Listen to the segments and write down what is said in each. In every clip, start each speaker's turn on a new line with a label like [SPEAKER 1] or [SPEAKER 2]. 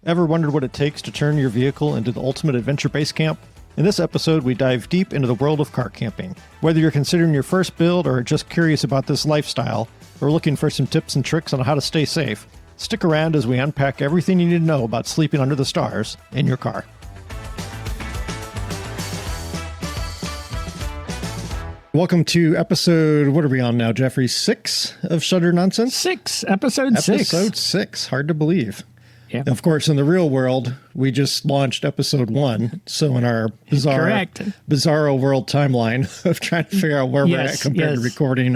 [SPEAKER 1] Ever wondered what it takes to turn your vehicle into the ultimate adventure base camp? In this episode, we dive deep into the world of car camping. Whether you're considering your first build or just curious about this lifestyle, or looking for some tips and tricks on how to stay safe, stick around as we unpack everything you need to know about sleeping under the stars in your car. Welcome to episode, what are we on now, Jeffrey? 6 of Shutter Nonsense?
[SPEAKER 2] Episode 6.
[SPEAKER 1] Episode 6, hard to believe.
[SPEAKER 2] Yeah.
[SPEAKER 1] Of course, in the real world, we just launched episode 1. So in our bizarro world timeline of trying to figure out where we're at compared to recording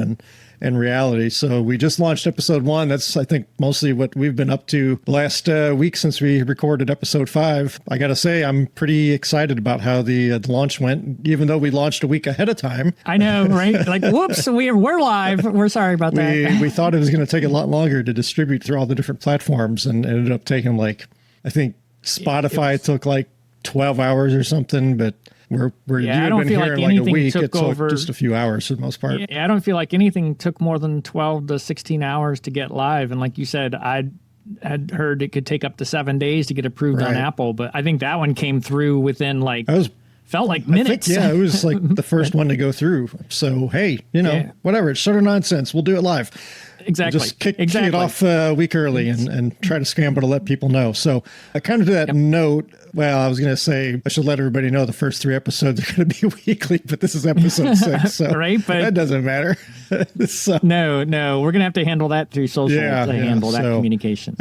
[SPEAKER 1] and reality. So we just launched episode 1. That's, I think, mostly what we've been up to the last week since we recorded episode 5. I got to say, I'm pretty excited about how the launch went, even though we launched a week ahead of time.
[SPEAKER 2] I know, right? Like, whoops, we're live. We're sorry about that.
[SPEAKER 1] We thought it was going to take a lot longer to distribute through all the different platforms, and ended up taking I think Spotify took 12 hours or something, but you've been here in a week. It took just a few hours for the most part.
[SPEAKER 2] Yeah, I don't feel like anything took more than 12 to 16 hours to get live. And like you said, I had heard it could take up to 7 days to get approved on Apple, but I think that one came through within felt like minutes.
[SPEAKER 1] It was the first one to go through. So, hey, whatever. It's Shutter Nonsense. We'll do it live.
[SPEAKER 2] Exactly.
[SPEAKER 1] Just kick it off a week early and try to scramble to let people know. So kind of to that note, I was going to say I should let everybody know the first 3 episodes are going to be weekly, but this is episode 6. So
[SPEAKER 2] right, but
[SPEAKER 1] that doesn't matter.
[SPEAKER 2] No, we're going to have to handle that through social to handle that communication.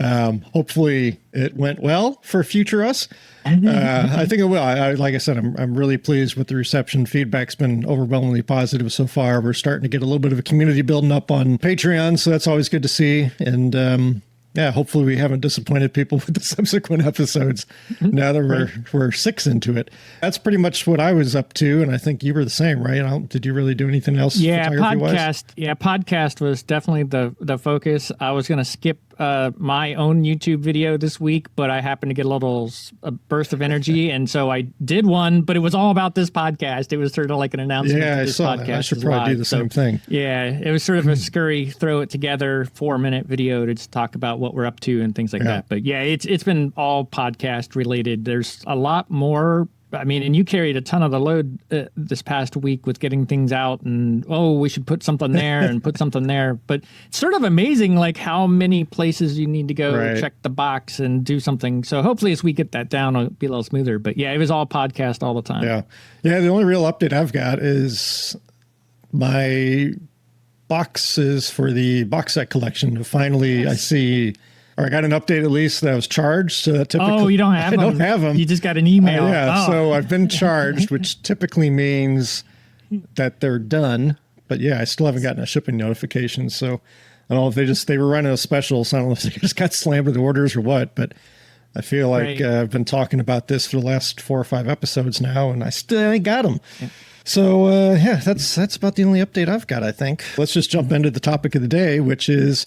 [SPEAKER 1] Hopefully it went well for future us. I think it will. Like I said, I'm really pleased with the reception. Feedback's been overwhelmingly positive so far. We're starting to get a little bit of a community building up on Patreon, so that's always good to see. And hopefully we haven't disappointed people with the subsequent episodes now that we're 6 into it. That's pretty much what I was up to, and I think you were the same, right? Did you really do anything else photography-wise?
[SPEAKER 2] Podcast was definitely the focus. I was going to skip my own YouTube video this week, but I happened to get a burst of energy, and so I did one, but it was all about this podcast. It was sort of like an announcement that this podcast
[SPEAKER 1] that. I should probably do the same thing.
[SPEAKER 2] Yeah, it was sort of a scurry, throw it together, 4-minute video to just talk about what we're up to and things like that. But yeah, it's been all podcast related. There's a lot more. I mean, and you carried a ton of the load this past week with getting things out and, we should put something there and put something there. But it's sort of amazing, how many places you need to go check the box and do something. So hopefully as we get that down, it'll be a little smoother. But yeah, it was all podcast all the time.
[SPEAKER 1] Yeah. Yeah. The only real update I've got is my boxes for the box set collection. Finally, I see... I got an update at least that I was charged. So that typically,
[SPEAKER 2] you don't have them?
[SPEAKER 1] I don't have them.
[SPEAKER 2] You just got an email.
[SPEAKER 1] So I've been charged, which typically means that they're done. But I still haven't gotten a shipping notification. So I don't know if they were running a special. So I don't know if they just got slammed with orders or what. But I feel like I've been talking about this for the last 4 or 5 episodes now, and I still ain't got them. Yeah. So that's about the only update I've got, I think. Let's just jump into the topic of the day, which is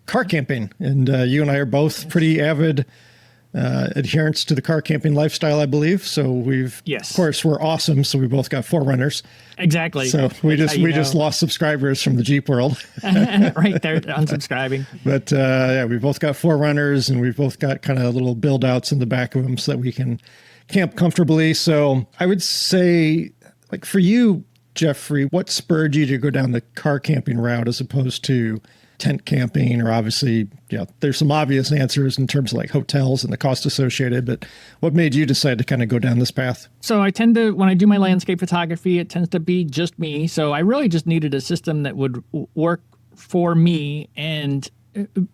[SPEAKER 1] car camping. And you and I are both pretty avid adherents to the car camping lifestyle, I believe. So of course, we're awesome. So we both got 4Runners.
[SPEAKER 2] Exactly.
[SPEAKER 1] So we just lost subscribers from the Jeep world.
[SPEAKER 2] Right there, unsubscribing.
[SPEAKER 1] But we both got 4Runners, and we've both got kind of little build outs in the back of them so that we can camp comfortably. So I would say, for you, Jeffrey, what spurred you to go down the car camping route as opposed to tent camping? Or obviously, there's some obvious answers in terms of hotels and the cost associated, but what made you decide to kind of go down this path?
[SPEAKER 2] So I tend to, when I do my landscape photography, it tends to be just me. So I really just needed a system that would work for me and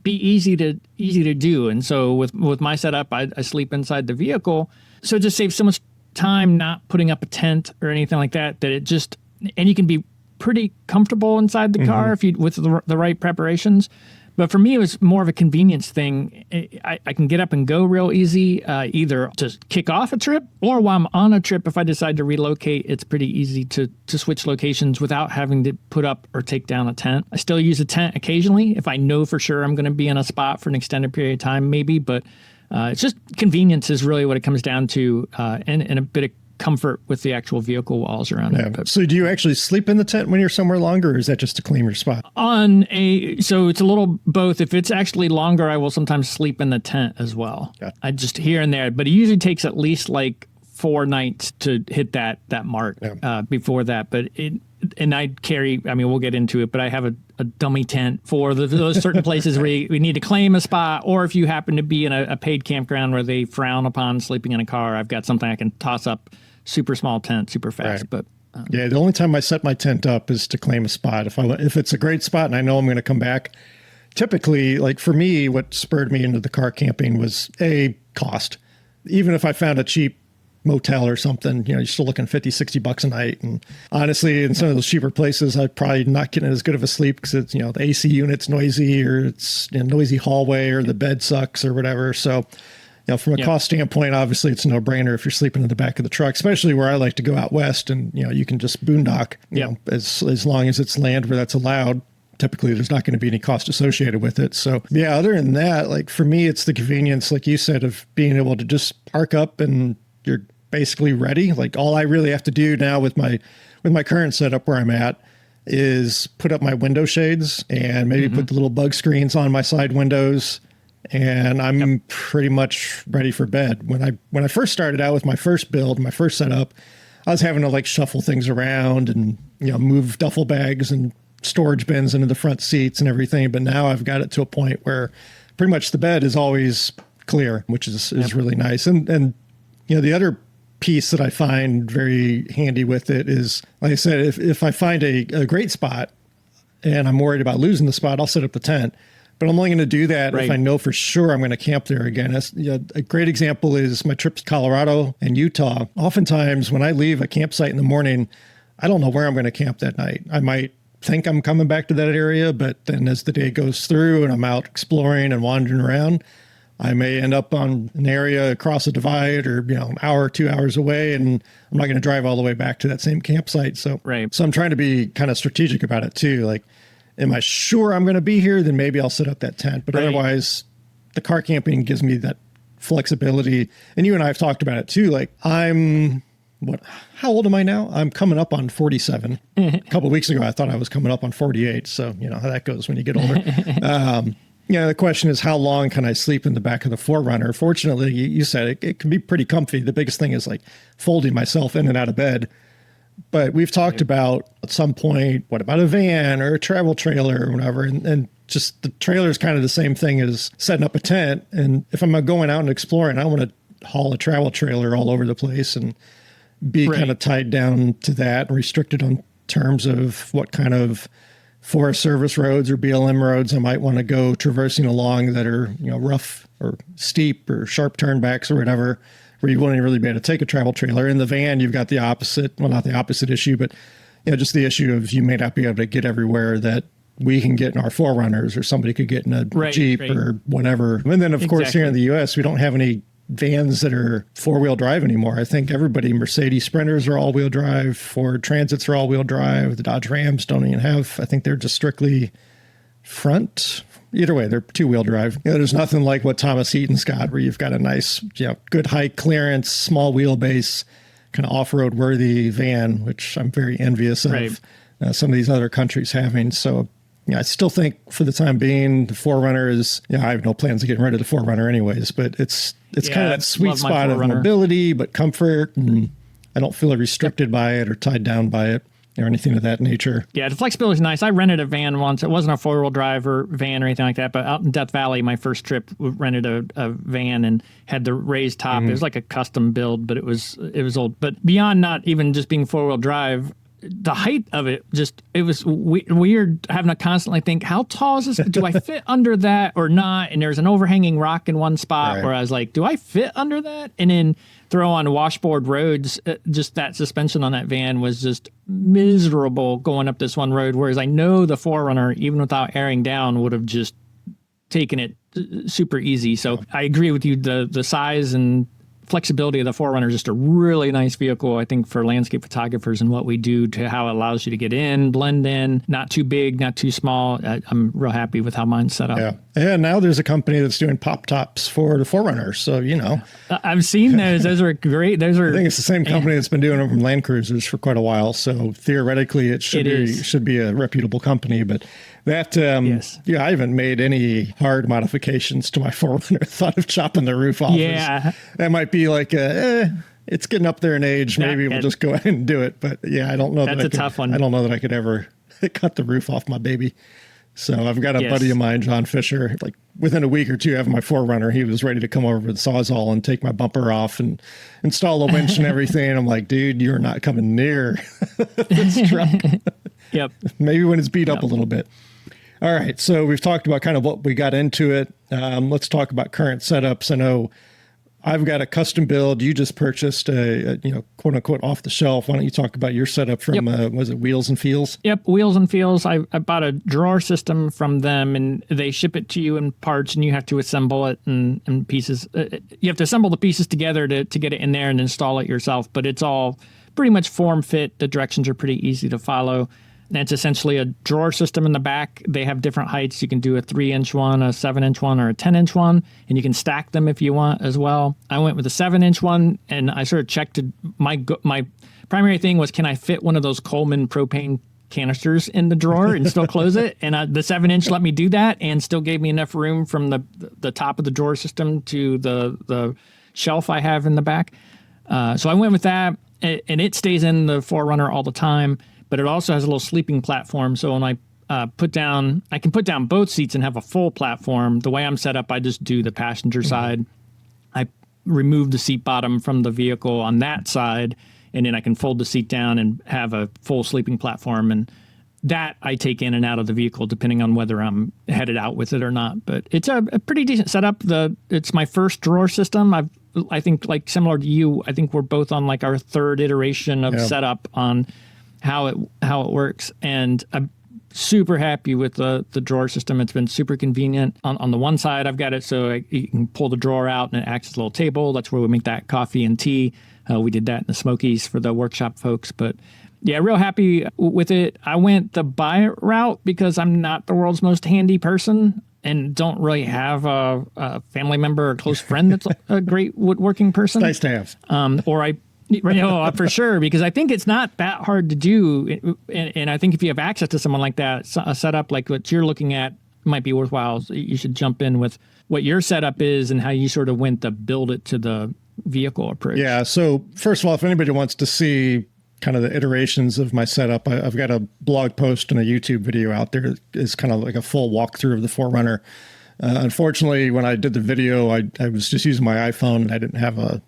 [SPEAKER 2] be easy to do. And so with my setup, I sleep inside the vehicle. So it just saves so much time not putting up a tent or anything like that, and you can be pretty comfortable inside the car if you with the right preparations. But for me, it was more of a convenience thing. I can get up and go real easy, either to kick off a trip or while I'm on a trip. If I decide to relocate, it's pretty easy to switch locations without having to put up or take down a tent. I still use a tent occasionally if I know for sure I'm going to be in a spot for an extended period of time, maybe. But it's just convenience is really what it comes down to, and a bit of comfort with the actual vehicle walls around it. But
[SPEAKER 1] So do you actually sleep in the tent when you're somewhere longer, or is that just to claim your spot?
[SPEAKER 2] So it's a little both. If it's actually longer, I will sometimes sleep in the tent as well.
[SPEAKER 1] Gotcha.
[SPEAKER 2] I just here and there, but it usually takes at least like 4 nights to hit that mark before that. But and I carry, I mean, we'll get into it, but I have a dummy tent for those certain places where we need to claim a spot, or if you happen to be in a paid campground where they frown upon sleeping in a car, I've got something I can toss up, super small tent, super fast.
[SPEAKER 1] Right.
[SPEAKER 2] But
[SPEAKER 1] yeah, the only time I set my tent up is to claim a spot. If it's a great spot and I know I'm going to come back, typically, like for me, what spurred me into the car camping was cost. Even if I found a cheap motel or something, you're still looking $50-$60 a night. And honestly, in some of those cheaper places, I'm probably not getting as good of a sleep because it's, the AC unit's noisy, or it's a noisy hallway, or the bed sucks or whatever. So, from a cost standpoint, obviously it's a no brainer if you're sleeping in the back of the truck, especially where I like to go out west and, you can just boondock, as long as it's land where that's allowed. Typically, there's not going to be any cost associated with it. So, yeah, other than that, like for me, it's the convenience, like you said, of being able to just park up and you're basically ready. Like all I really have to do now with my current setup where I'm at is put up my window shades and maybe put the little bug screens on my side windows, and I'm pretty much ready for bed. When I first started out with my first build, my first setup, I was having to like shuffle things around and move duffel bags and storage bins into the front seats and everything. But now I've got it to a point where pretty much the bed is always clear, which is really nice. And the other piece that I find very handy with it is, like I said, if I find a great spot and I'm worried about losing the spot, I'll set up the tent. But I'm only going to do that if I know for sure I'm going to camp there again. A great example is my trips to Colorado and Utah. Oftentimes when I leave a campsite in the morning, I don't know where I'm going to camp that night. I might think I'm coming back to that area, but then as the day goes through and I'm out exploring and wandering around, I may end up on an area across a divide or, an hour or 2 hours away, and I'm not going to drive all the way back to that same campsite. So I'm trying to be kind of strategic about it too. Like, am I sure I'm going to be here? Then maybe I'll set up that tent. But otherwise, the car camping gives me that flexibility. And you and I have talked about it too. Like how old am I now? I'm coming up on 47. A couple of weeks ago, I thought I was coming up on 48. So you know how that goes when you get older. The question is, how long can I sleep in the back of the 4Runner? Fortunately, you said it can be pretty comfy. The biggest thing is like folding myself in and out of bed. But we've talked about at some point, what about a van or a travel trailer or whatever? And just the trailer is kind of the same thing as setting up a tent. And if I'm going out and exploring, I want to haul a travel trailer all over the place and be kind of tied down to that and restricted on terms of what kind of Forest Service roads or BLM roads I might want to go traversing along that are, rough or steep or sharp turnbacks or whatever, where you won't really be able to take a travel trailer. In the van, you've got the opposite, well, not the opposite issue, but just the issue of you may not be able to get everywhere that we can get in our 4Runners or somebody could get in a Jeep or whatever. And then, of course, here in the U.S., we don't have any vans that are 4-wheel drive anymore. I think Mercedes Sprinters are all-wheel drive, Ford Transits are all-wheel drive, the Dodge Rams don't even have, I think they're just strictly front. Either way, they're 2-wheel drive. There's nothing like what Thomas Eaton's got, where you've got a nice, good height clearance, small wheelbase, kind of off-road worthy van, which I'm very envious of some of these other countries having. So I still think for the time being, the 4Runner is, I have no plans of getting rid of the 4Runner anyways, but it's kind of that sweet spot of mobility, but comfort. And I don't feel restricted by it or tied down by it or anything of that nature. Yeah,
[SPEAKER 2] the flexibility is nice. I rented a van once. It wasn't a 4-wheel drive or van or anything like that, but out in Death Valley, my first trip, we rented a van and had the raised top. It was like a custom build, but it was old. But beyond not even just being 4-wheel drive, the height of it it was weird having to constantly think, how tall is this? Do I fit under that or not? And there's an overhanging rock in one spot where I was like, do I fit under that? And then throw on washboard roads, just that suspension on that van was just miserable going up this one road. Whereas I know the 4Runner, even without airing down, would have just taken it super easy. So I agree with you. The size and flexibility of the 4Runner is just a really nice vehicle, I think, for landscape photographers and what we do, to how it allows you to get in, blend in, not too big, not too small. I'm real happy with how mine's set up.
[SPEAKER 1] Yeah. And now there's a company that's doing pop tops for the 4Runner. So,
[SPEAKER 2] I've seen those. Those are great. I think
[SPEAKER 1] it's the same company that's been doing them from Land Cruisers for quite a while. So theoretically, it should be a reputable company. But that,
[SPEAKER 2] yes.
[SPEAKER 1] I haven't made any hard modifications to my 4Runner. Thought of chopping the roof off.
[SPEAKER 2] Yeah.
[SPEAKER 1] That might be like it's getting up there in age. Maybe we'll just go ahead and do it. But yeah, I don't know.
[SPEAKER 2] That's a tough one.
[SPEAKER 1] I don't know that I could ever cut the roof off my baby. So I've got a buddy of mine, John Fisher, like within a week or two having my 4Runner, he was ready to come over with the Sawzall and take my bumper off and install the winch and everything. And I'm like, dude, you're not coming near this truck.
[SPEAKER 2] Yep.
[SPEAKER 1] Maybe when it's beat up a little bit. All right. So we've talked about kind of what we got into it. Let's talk about current setups. I know I've got a custom build. You just purchased a quote unquote off the shelf. Why don't you talk about your setup from, was it Wheels and Feels?
[SPEAKER 2] Yep. Wheels and Feels. I bought a drawer system from them, and they ship it to you in parts, and you have to assemble it in pieces. You have to assemble the pieces together to get it in there and install it yourself. But it's all pretty much form fit. The directions are pretty easy to follow. And it's essentially a drawer system in the back. They have different heights. You can do a 3-inch one, a 7-inch one, or a 10-inch one, and you can stack them if you want as well. I went with a 7-inch one, and I sort of checked my primary thing was, can I fit one of those Coleman propane canisters in the drawer and still close it? And the 7-inch let me do that, and still gave me enough room from the top of the drawer system to the shelf I have in the back. So I went with that, and it stays in the 4Runner all the time. But it also has a little sleeping platform. So when I can put down both seats and have a full platform. The way I'm set up, I just do the passenger side. I remove the seat bottom from the vehicle on that side, and then I can fold the seat down and have a full sleeping platform. And that I take in and out of the vehicle depending on whether I'm headed out with it or not. But it's a pretty decent setup. It's my first drawer system. I think, like, similar to you, I think we're both on like our third iteration of setup on how it works, and I'm super happy with the drawer system. It's been super convenient. On the one side, I've got it so you can pull the drawer out and it acts as a little table. That's where we make that coffee and tea. We did that in the Smokies for the workshop folks, but yeah, real happy with it. I went the buy it route because I'm not the world's most handy person and don't really have a family member or close friend that's a great woodworking person.
[SPEAKER 1] Nice to have.
[SPEAKER 2] For sure, because I think it's not that hard to do. And I think if you have access to someone like that, a setup like what you're looking at might be worthwhile. So you should jump in with what your setup is and how you sort of went to build it to the vehicle approach.
[SPEAKER 1] Yeah. So first of all, if anybody wants to see kind of the iterations of my setup, I've got a blog post and a YouTube video out there. It's kind of like a full walkthrough of the 4Runner. Unfortunately, when I did the video, I was just using my iPhone and I didn't have a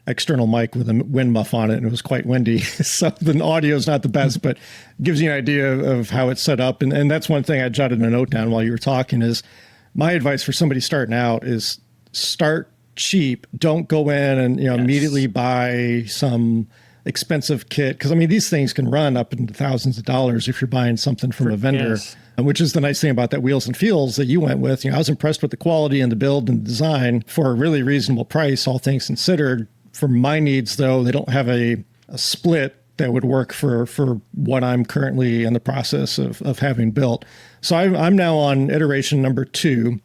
[SPEAKER 1] external mic with a wind muff on it, and it was quite windy. So the audio is not the best, but gives you an idea of how it's set up. And that's one thing I jotted a note down while you were talking is my advice for somebody starting out is start cheap. Don't go in and immediately buy some expensive kit. Because I mean, these things can run up into thousands of dollars if you're buying something from a vendor.
[SPEAKER 2] Yes.
[SPEAKER 1] Which is the nice thing about that Wheels and Feels that you went with. I was impressed with the quality and the build and the design for a really reasonable price, all things considered. For my needs, though, they don't have a split that would work for what I'm currently in the process of having built. So I'm now on iteration number 2.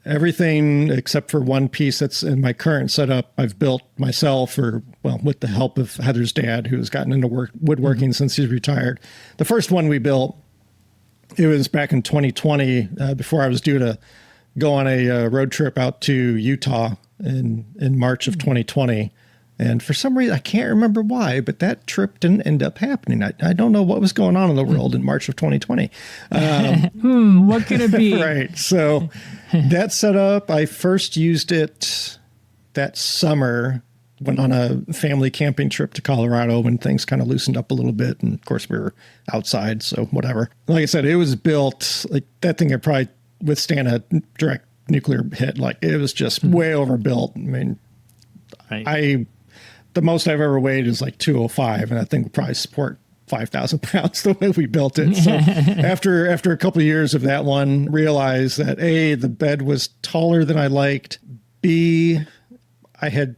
[SPEAKER 1] Everything except for one piece that's in my current setup, I've built myself, with the help of Heather's dad, who's gotten into woodworking since he's retired. The first one we built, it was back in 2020, before I was due to go on a road trip out to Utah in March of 2020. And for some reason, I can't remember why, but that trip didn't end up happening. I don't know what was going on in the world in March of 2020.
[SPEAKER 2] What could it be?
[SPEAKER 1] Right. So that setup, I first used it that summer, went on a family camping trip to Colorado when things kind of loosened up a little bit. And of course, we were outside, so whatever. Like I said, it was built, like that thing could probably withstand a direct nuclear hit. Like it was just way overbuilt. I mean,
[SPEAKER 2] right.
[SPEAKER 1] The most I've ever weighed is like 205, and that thing would probably support 5,000 pounds the way we built it. So after a couple of years of that one, realized that A, the bed was taller than I liked. B, I had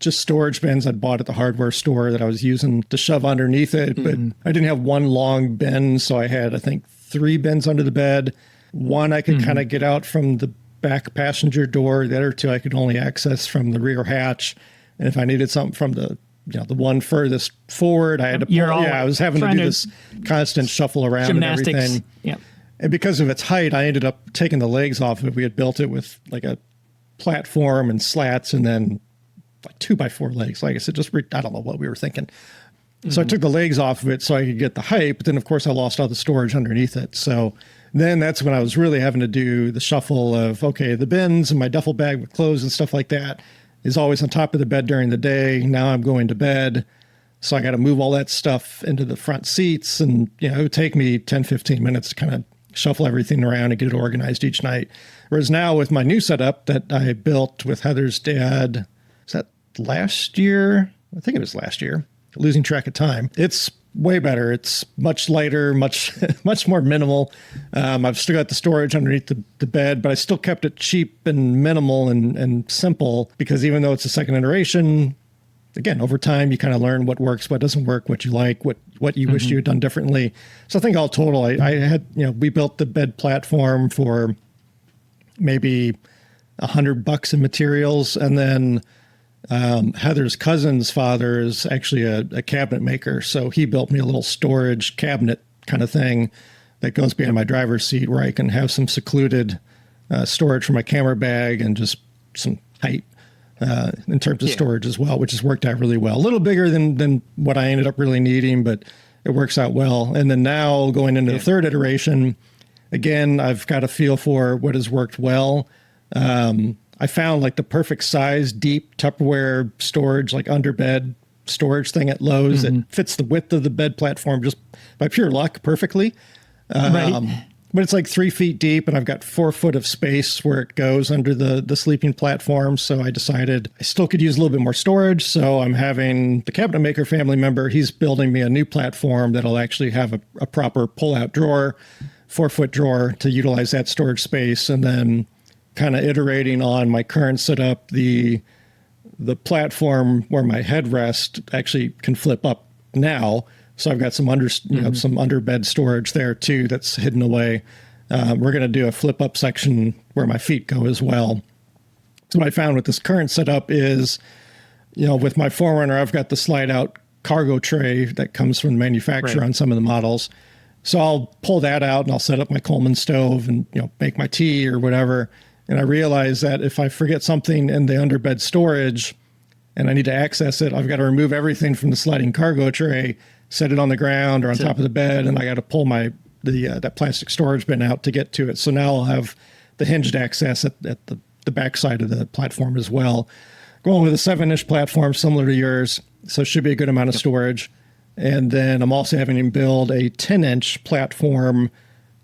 [SPEAKER 1] just storage bins I'd bought at the hardware store that I was using to shove underneath it. But I didn't have one long bin, so I had, I think, 3 bins under the bed. One I could kind of get out from the back passenger door. The other 2 I could only access from the rear hatch. And if I needed something from the the one furthest forward, I had to pull. I was having to do this constant shuffle around
[SPEAKER 2] gymnastics.
[SPEAKER 1] And everything.
[SPEAKER 2] Yeah.
[SPEAKER 1] And because of its height, I ended up taking the legs off of it. We had built it with like a platform and slats and then like 2x4 legs. Like I said, I don't know what we were thinking. So I took the legs off of it so I could get the height. But then, of course, I lost all the storage underneath it. So then that's when I was really having to do the shuffle of, okay, the bins and my duffel bag with clothes and stuff like that is always on top of the bed during the day. Now I'm going to bed. So I got to move all that stuff into the front seats. And, it would take me 10, 15 minutes to kind of shuffle everything around and get it organized each night. Whereas now with my new setup that I built with Heather's dad, is that last year? I think it was last year. Losing track of time. It's way better. It's much lighter, much more minimal. I've still got the storage underneath the bed, but I still kept it cheap and minimal and simple because even though it's a second iteration, again, over time, you kind of learn what works, what doesn't work, what you like, what you wish you had done differently. So I think all total, I had, we built the bed platform for maybe $100 in materials. And then Heather's cousin's father is actually a cabinet maker. So he built me a little storage cabinet kind of thing that goes behind my driver's seat where I can have some secluded storage for my camera bag and just some height in terms of storage as well, which has worked out really well. A little bigger than what I ended up really needing, but it works out well. And then now going into the third iteration, again, I've got a feel for what has worked well. I found like the perfect size, deep Tupperware storage, like underbed storage thing at Lowe's that fits the width of the bed platform just by pure luck perfectly.
[SPEAKER 2] Right.
[SPEAKER 1] But it's like 3 feet deep and I've got 4 foot of space where it goes under the sleeping platform. So I decided I still could use a little bit more storage. So I'm having the cabinet maker family member, he's building me a new platform that'll actually have a proper pull-out drawer, 4-foot drawer to utilize that storage space. And then kind of iterating on my current setup, the platform where my headrest actually can flip up now. So I've got some some underbed storage there too that's hidden away. We're going to do a flip up section where my feet go as well. So what I found with this current setup is, with my Forerunner, I've got the slide out cargo tray that comes from the manufacturer on some of the models. So I'll pull that out and I'll set up my Coleman stove and make my tea or whatever. And I realize that if I forget something in the underbed storage and I need to access it, I've got to remove everything from the sliding cargo tray, set it on the ground or on top of the bed, and I got to pull that plastic storage bin out to get to it. So now I'll have the hinged access at the back side of the platform as well. Going with a 7-inch platform similar to yours, so it should be a good amount of storage. And then I'm also having him build a 10-inch platform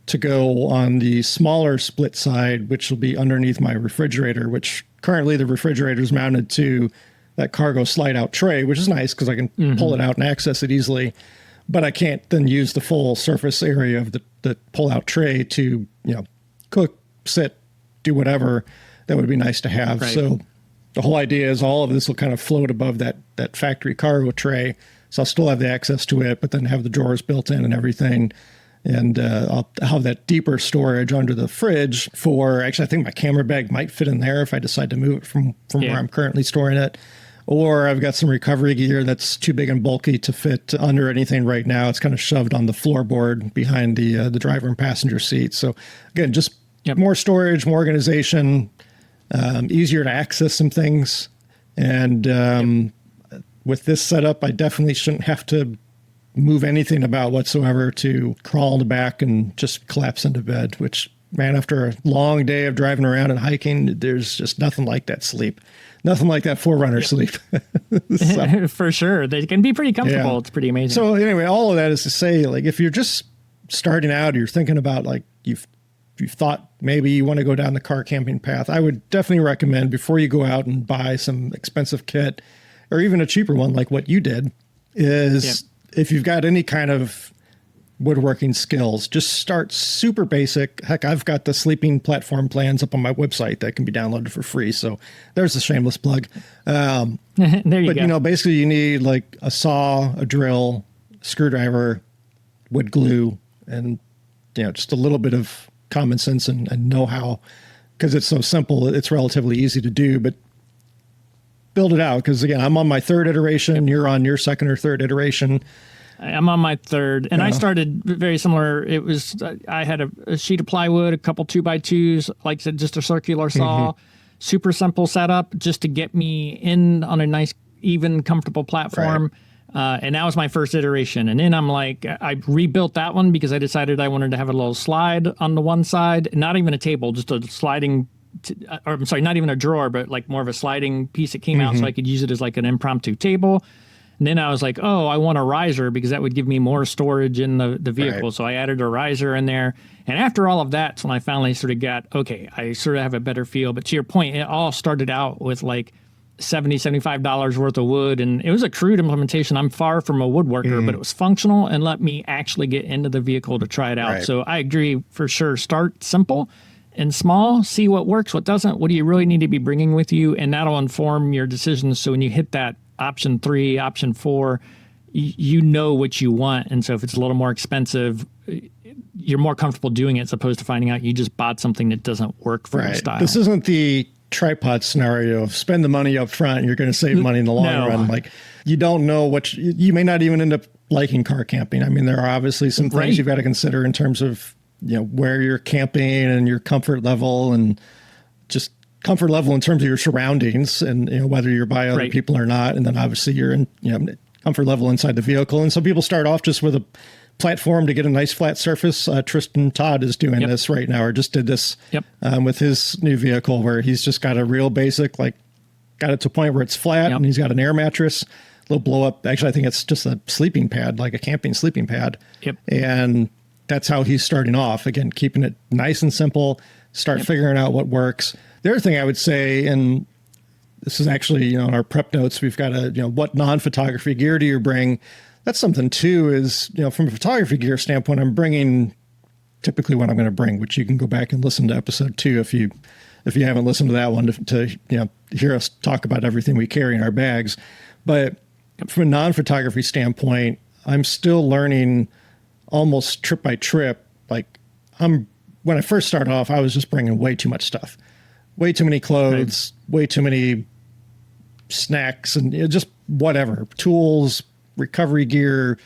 [SPEAKER 1] to go on the smaller split side, which will be underneath my refrigerator, which currently the refrigerator is mounted to that cargo slide out tray, which is nice because I can pull it out and access it easily. But I can't then use the full surface area of the pull out tray to, cook, sit, do whatever. That would be nice to have. Right. So the whole idea is all of this will kind of float above that factory cargo tray. So I'll still have the access to it, but then have the drawers built in and everything. And I'll have that deeper storage under the fridge actually, I think my camera bag might fit in there if I decide to move it from where I'm currently storing it. Or I've got some recovery gear that's too big and bulky to fit under anything right now. It's kind of shoved on the floorboard behind the driver and passenger seat. So again, just more storage, more organization, easier to access some things. And with this setup, I definitely shouldn't have to move anything about whatsoever to crawl in the back and just collapse into bed, which, man, after a long day of driving around and hiking, there's just nothing like that sleep. Nothing like that Forerunner sleep. So,
[SPEAKER 2] for sure. They can be pretty comfortable. Yeah. It's pretty amazing.
[SPEAKER 1] So anyway, all of that is to say, like, if you're just starting out, you're thinking about, like, you've thought maybe you want to go down the car camping path, I would definitely recommend before you go out and buy some expensive kit or even a cheaper one like what you did is if you've got any kind of woodworking skills, just start super basic. Heck, I've got the sleeping platform plans up on my website that can be downloaded for free. So there's a shameless plug.
[SPEAKER 2] There you
[SPEAKER 1] But,
[SPEAKER 2] go.
[SPEAKER 1] you know, basically you need like a saw, a drill, screwdriver, wood glue, and, you know, just a little bit of common sense and know-how, because it's so simple. It's relatively easy to do, but build it out. Because again, I'm on my third iteration. You're on your second or third iteration.
[SPEAKER 2] I'm on my third, and I started very similar. It was, I had a sheet of plywood, a couple 2x2s, like I said, just a circular saw, super simple setup just to get me in on a nice, even, comfortable platform. And that was my first iteration. And then I'm like, I rebuilt that one because I decided I wanted to have a little slide on the one side, not even a table, just a sliding, or I'm sorry, not even a drawer, but like more of a sliding piece that came out so I could use it as like an impromptu table. And then I was like, oh, I want a riser because that would give me more storage in the vehicle.
[SPEAKER 1] Right.
[SPEAKER 2] So I added a riser in there. And after all of that's when I finally sort of got, okay, I sort of have a better feel. But to your point, it all started out with like $75 worth of wood. And it was a crude implementation. I'm far from a woodworker, but it was functional and let me actually get into the vehicle to try it out.
[SPEAKER 1] Right.
[SPEAKER 2] So I agree for sure. Start simple and small, see what works, what doesn't, what do you really need to be bringing with you, and that'll inform your decisions. So when you hit that option 3, option 4, you know what you want. And so if it's a little more expensive, you're more comfortable doing it as opposed to finding out you just bought something that doesn't work for your style.
[SPEAKER 1] This isn't the tripod scenario of spend the money up front and you're going to save money in the long run. Like, you don't know what you may not even end up liking car camping. I mean, there are obviously some things you've got to consider in terms of, you know, where you're camping and your comfort level, and just comfort level in terms of your surroundings, and, you know, whether you're by other people or not. And then obviously you're in, you know, comfort level inside the vehicle. And some people start off just with a platform to get a nice flat surface. Tristan Todd is doing this right now, or just did this with his new vehicle, where he's just got a real basic, like, got it to a point where it's flat, and he's got an air mattress, little blow up. Actually, I think it's just a sleeping pad, like a camping sleeping pad. And that's how he's starting off. Again, keeping it nice and simple, start figuring out what works. The other thing I would say, and this is actually, you know, in our prep notes, we've got a, you know, what non-photography gear do you bring? That's something too, is, you know, from a photography gear standpoint, I'm bringing typically what I'm going to bring, which you can go back and listen to episode 2 if you haven't listened to that one to you know, hear us talk about everything we carry in our bags. But from a non-photography standpoint, I'm still learning almost trip by trip. Like, when I first started off, I was just bringing way too much stuff, way too many clothes, way too many snacks, and, you know, just whatever, tools, recovery gear.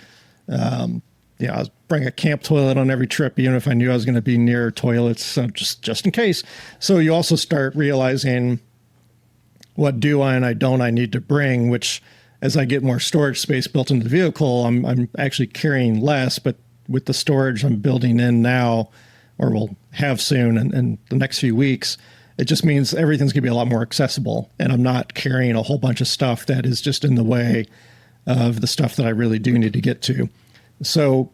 [SPEAKER 1] I was bring a camp toilet on every trip, even if I knew I was going to be near toilets, just in case. So you also start realizing, what do I and I don't I need to bring, which, as I get more storage space built into the vehicle, I'm actually carrying less, but with the storage I'm building in now, or will have soon in the next few weeks, it just means everything's going to be a lot more accessible, and I'm not carrying a whole bunch of stuff that is just in the way of the stuff that I really do need to get to. So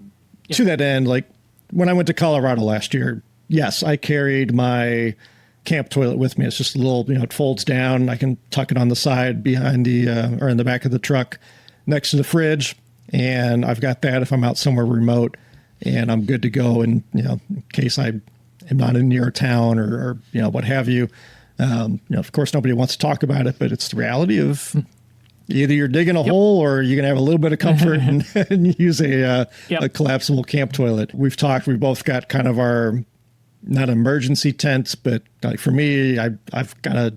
[SPEAKER 1] to that end, like, when I went to Colorado last year, yes, I carried my camp toilet with me. It's just a little, you know, it folds down. I can tuck it on the side behind the, or in the back of the truck next to the fridge. And I've got that if I'm out somewhere remote, and I'm good to go. And, you know, in case I am not in near a town or, you know, what have you. You know, of course, nobody wants to talk about it, but it's the reality of either you're digging a hole or you're going to have a little bit of comfort and use a collapsible camp toilet. We've both got kind of our, not emergency tents, but like for me, I've got I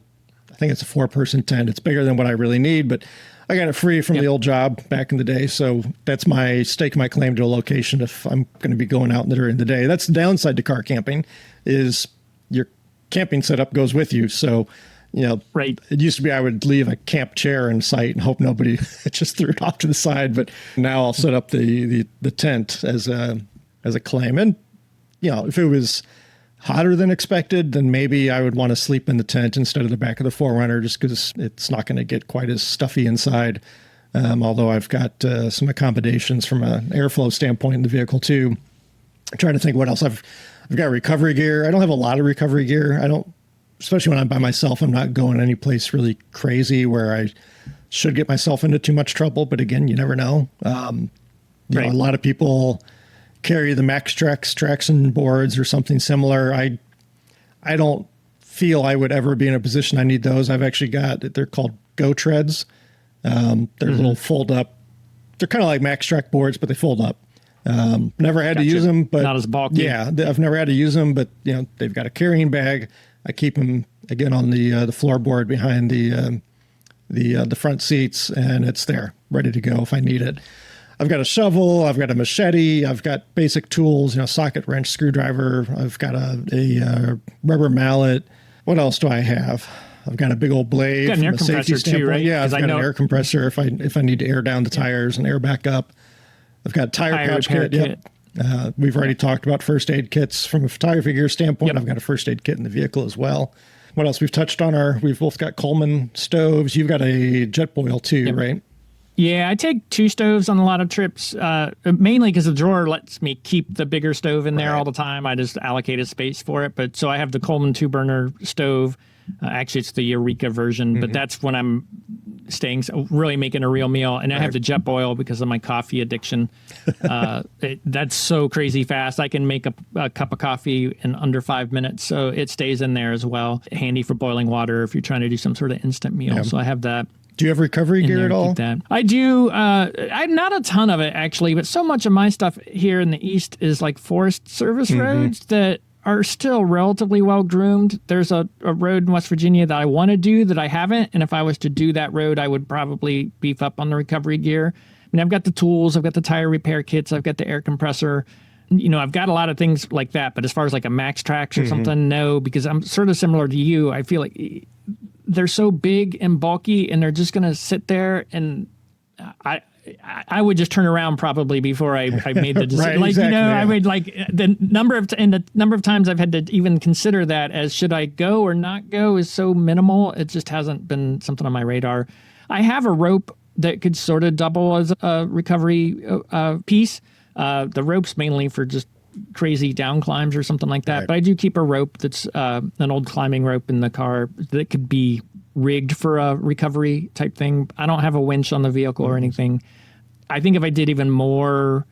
[SPEAKER 1] think it's a 4-person tent. It's bigger than what I really need, but I got it free from the old job back in the day. So that's my stake, my claim to a location if I'm going to be going out during the day. That's the downside to car camping, is your camping setup goes with you. So, you know, it used to be I would leave a camp chair in sight and hope nobody just threw it off to the side. But now I'll set up the tent as a claim. And, you know, if it was hotter than expected, then maybe I would want to sleep in the tent instead of the back of the 4Runner, just because it's not going to get quite as stuffy inside. Although I've got some accommodations from an airflow standpoint in the vehicle too. I'm trying to think what else I've got. Recovery gear. I don't have a lot of recovery gear. I don't, especially when I'm by myself. I'm not going any place really crazy where I should get myself into too much trouble. But again, you never know. You know, a lot of people carry the Maxtrax traction boards or something similar. I don't feel I would ever be in a position I need those. I've actually they're called Go Treads. They're little fold up. They're kind of like Maxtrax boards, but they fold up. Never had to use them, but
[SPEAKER 2] not as bulky.
[SPEAKER 1] Yeah, I've never had to use them, but they've got a carrying bag. I keep them again on the floorboard behind the front seats, and it's there, ready to go if I need it. I've got a shovel, I've got a machete, I've got basic tools, socket wrench, screwdriver. I've got a rubber mallet. What else do I have? I've got a big old blade.
[SPEAKER 2] You've got an air compressor too, right?
[SPEAKER 1] Yeah, I've got an air compressor if I need to air down the tires and air back up. I've got a tire pouch kit. Yep. We've already talked about first aid kits from a photography gear standpoint. Yep. I've got a first aid kit in the vehicle as well. What else? We've touched on we've both got Coleman stoves. You've got a jet boil too, right?
[SPEAKER 2] Yeah, I take 2 stoves on a lot of trips, mainly because the drawer lets me keep the bigger stove in there all the time. I just allocated space for it. But so I have the Coleman 2-burner stove. Actually, it's the Eureka version, but that's when I'm really making a real meal. And I have the jet boil because of my coffee addiction. That's so crazy fast. I can make a cup of coffee in under 5 minutes. So it stays in there as well. Handy for boiling water if you're trying to do some sort of instant meal. Yeah. So I have that.
[SPEAKER 1] Do you have recovery gear at all?
[SPEAKER 2] I do. I'm not a ton of it, actually, but so much of my stuff here in the East is like Forest Service roads that are still relatively well groomed. There's a road in West Virginia that I want to do that I haven't. And if I was to do that road, I would probably beef up on the recovery gear. I mean, I've got the tools, I've got the tire repair kits, I've got the air compressor. I've got a lot of things like that. But as far as like a Maxtrax or something, no, because I'm sort of similar to you. I feel like they're so big and bulky and they're just going to sit there, and I would just turn around probably before I made the decision.
[SPEAKER 1] Right, exactly,
[SPEAKER 2] I would the number of times I've had to even consider that as should I go or not go is so minimal. It just hasn't been something on my radar. I have a rope that could sort of double as a recovery piece. The rope's mainly for just crazy down climbs or something like that. Right. But I do keep a rope that's an old climbing rope in the car that could be rigged for a recovery type thing. I don't have a winch on the vehicle or anything. I think if I did even more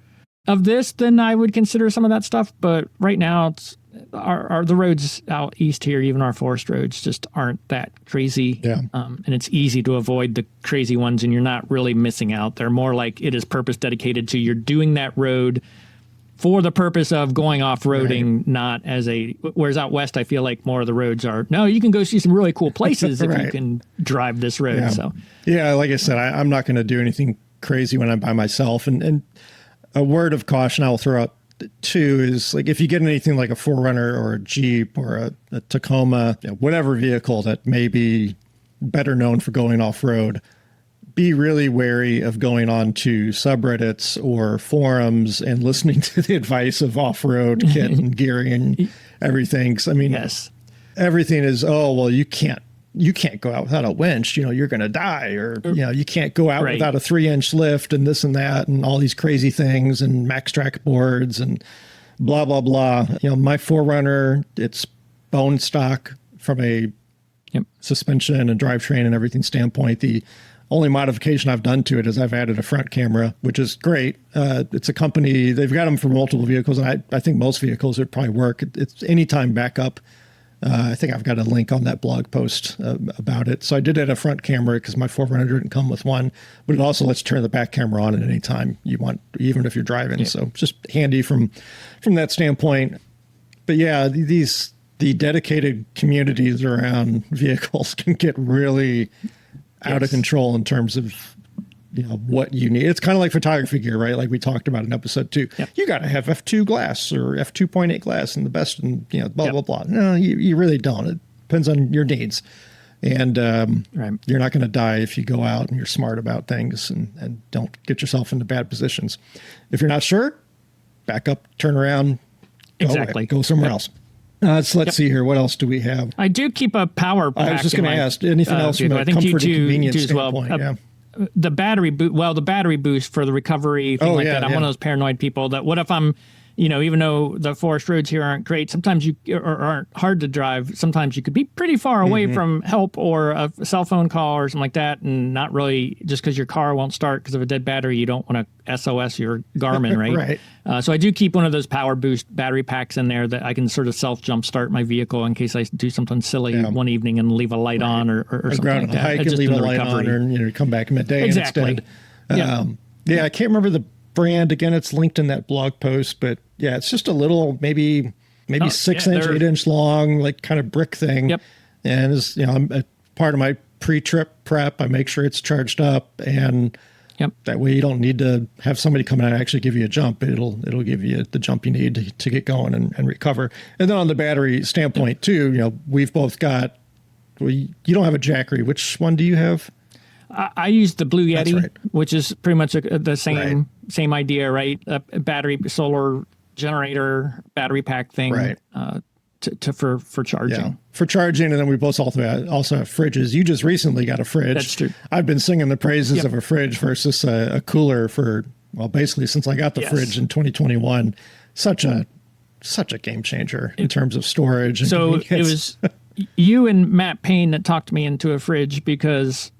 [SPEAKER 2] of this, then I would consider some of that stuff. But right now, the roads out east here, even our forest roads, just aren't that crazy. Yeah. And it's easy to avoid the crazy ones, and you're not really missing out. They're more like it is purpose dedicated to you're doing that road for the purpose of going off-roading, not as whereas out west, I feel like more of the roads are, no, you can go see some really cool places if you can drive this road.
[SPEAKER 1] Yeah.
[SPEAKER 2] So,
[SPEAKER 1] yeah, like I said, I'm not going to do anything crazy when I'm by myself. And a word of caution I will throw out too is like if you get anything like a 4Runner or a Jeep or a Tacoma, whatever vehicle that may be better known for going off-road, be really wary of going on to subreddits or forums and listening to the advice of off-road kit and gearing and everything. 'Cause, I mean, everything is, you can't go out without a winch, you're going to die, or, you can't go out without a 3-inch lift and this and that and all these crazy things and Maxtrax boards and blah, blah, blah. My 4Runner, it's bone stock from a suspension and drivetrain and everything standpoint. The only modification I've done to it is I've added a front camera, which is great. It's a company, they've got them for multiple vehicles, and I think most vehicles would probably work. It's anytime backup. I think I've got a link on that blog post about it. So I did add a front camera because my 4Runner didn't come with one, but it also lets you turn the back camera on at any time you want, even if you're driving. Yeah. So just handy from that standpoint. But yeah, the dedicated communities around vehicles can get really out of control in terms of what you need. It's kind of like photography gear, right? Like we talked about in episode 2. Yep. You got to have f2 glass or f2.8 glass and the best, and blah blah blah. No, you really don't. It depends on your needs, and you're not going to die if you go out and you're smart about things and don't get yourself into bad positions. If you're not sure, back up, turn around, go somewhere else. So let's see here. What else do we have?
[SPEAKER 2] I do keep a power pack.
[SPEAKER 1] I was just going to ask, anything else from a comfort and convenience standpoint? The battery boost for the recovery thing that. I'm one of those paranoid people that what if I'm,
[SPEAKER 2] even though the forest roads here aren't great, sometimes or aren't hard to drive, sometimes you could be pretty far away from help or a cell phone call or something like that, and not really, just because your car won't start because of a dead battery, you don't want to SOS your Garmin, right?
[SPEAKER 1] Right.
[SPEAKER 2] So I do keep one of those power boost battery packs in there that I can sort of self jump start my vehicle in case I do something silly one evening and leave a light on or something
[SPEAKER 1] go out
[SPEAKER 2] like
[SPEAKER 1] on a
[SPEAKER 2] that.
[SPEAKER 1] hike and
[SPEAKER 2] Just
[SPEAKER 1] leave
[SPEAKER 2] in
[SPEAKER 1] a
[SPEAKER 2] the
[SPEAKER 1] light
[SPEAKER 2] recovery.
[SPEAKER 1] on, or come back midday
[SPEAKER 2] Exactly.
[SPEAKER 1] and it's dead. Yeah, I can't remember the brand. Again, it's linked in that blog post, but yeah, it's just a little, maybe 6-inch, 8-inch long, like kind of brick thing.
[SPEAKER 2] Yep.
[SPEAKER 1] And as I'm a part of my pre-trip prep, I make sure it's charged up, and that way you don't need to have somebody come in and actually give you a jump. It'll give you the jump you need to get going and recover. And then on the battery standpoint too, we've both got. You don't have a Jackery. Which one do you have?
[SPEAKER 2] I use the Blue Yeti,
[SPEAKER 1] right.
[SPEAKER 2] which is pretty much the same idea, right? A battery, solar generator, battery pack thing,
[SPEAKER 1] right?
[SPEAKER 2] For charging.
[SPEAKER 1] Yeah, for charging, and then we both also have fridges. You just recently got a fridge.
[SPEAKER 2] That's true.
[SPEAKER 1] I've been singing the praises of a fridge versus a cooler for basically since I got the fridge in 2021. Such a game changer in terms of storage. And
[SPEAKER 2] so it was you and Matt Payne that talked me into a fridge because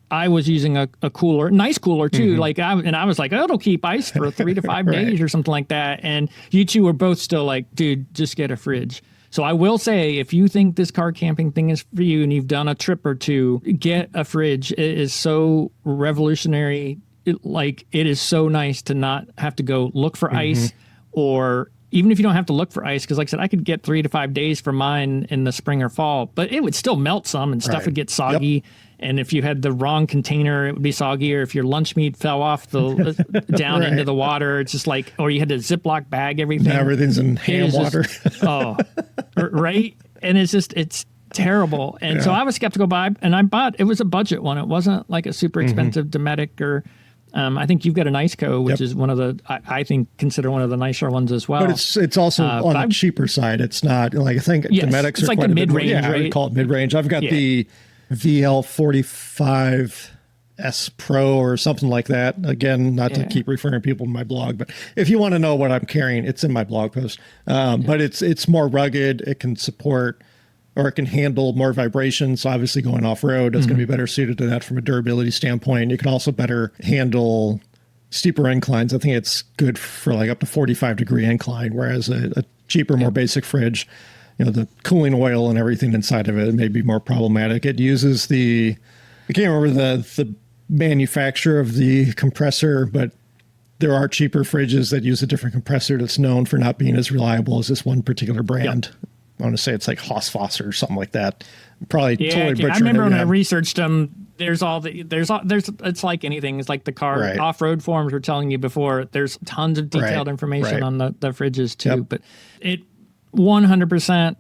[SPEAKER 2] I was using a cooler, nice cooler too. I was like, it'll keep ice for 3 to 5 days or something like that. And you two were both still like, dude, just get a fridge. So I will say, if you think this car camping thing is for you and you've done a trip or two, get a fridge. It is so revolutionary. It is so nice to not have to go look for ice, or even if you don't have to look for ice, because like I said, I could get 3 to 5 days for mine in the spring or fall, but it would still melt some and stuff would get soggy. Yep. And if you had the wrong container, it would be soggy. Or if your lunch meat fell off the down into the water, it's just like, or you had to Ziploc bag everything.
[SPEAKER 1] Now everything's in ham water.
[SPEAKER 2] Right. And it's terrible. And so I was skeptical and I bought, it was a budget one. It wasn't like a super expensive Dometic or, I think you've got an IceCo, which is one of the, I think, consider one of the nicer ones as well.
[SPEAKER 1] But it's also on the cheaper side. It's not like, I think Dometics
[SPEAKER 2] it's
[SPEAKER 1] are
[SPEAKER 2] like
[SPEAKER 1] quite
[SPEAKER 2] the
[SPEAKER 1] a bit
[SPEAKER 2] mid-range,
[SPEAKER 1] more,
[SPEAKER 2] right?
[SPEAKER 1] I would call it mid-range. I've got the VL45 S Pro or something like that. Again, not to keep referring people to my blog, but if you want to know what I'm carrying, it's in my blog post. But it's more rugged. It can support, or it can handle more vibration. So obviously going off-road, it's going to be better suited to that from a durability standpoint. You can also better handle steeper inclines. I think it's good for like up to 45-degree incline, whereas a cheaper, more basic fridge, the cooling oil and everything inside of it may be more problematic. It uses I can't remember the manufacturer of the compressor, but there are cheaper fridges that use a different compressor that's known for not being as reliable as this one particular brand. Yep. I want to say it's like Hausfoss or something like that. Probably totally butchering.
[SPEAKER 2] I remember when I researched them. There's it's like anything. It's like the car off-road forums were telling you before. There's tons of detailed information on the fridges too. But it 100%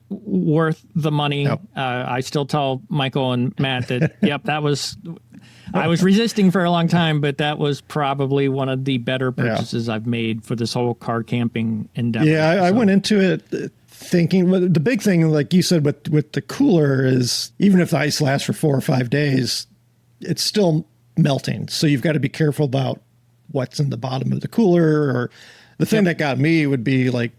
[SPEAKER 2] worth the money. I still tell Michael and Matt that that was. I was resisting for a long time, but that was probably one of the better purchases I've made for this whole car camping endeavor.
[SPEAKER 1] Yeah, I went into it thinking, the big thing, like you said, with the cooler is, even if the ice lasts for 4 or 5 days, it's still melting. So you've got to be careful about what's in the bottom of the cooler. Or the thing that got me would be like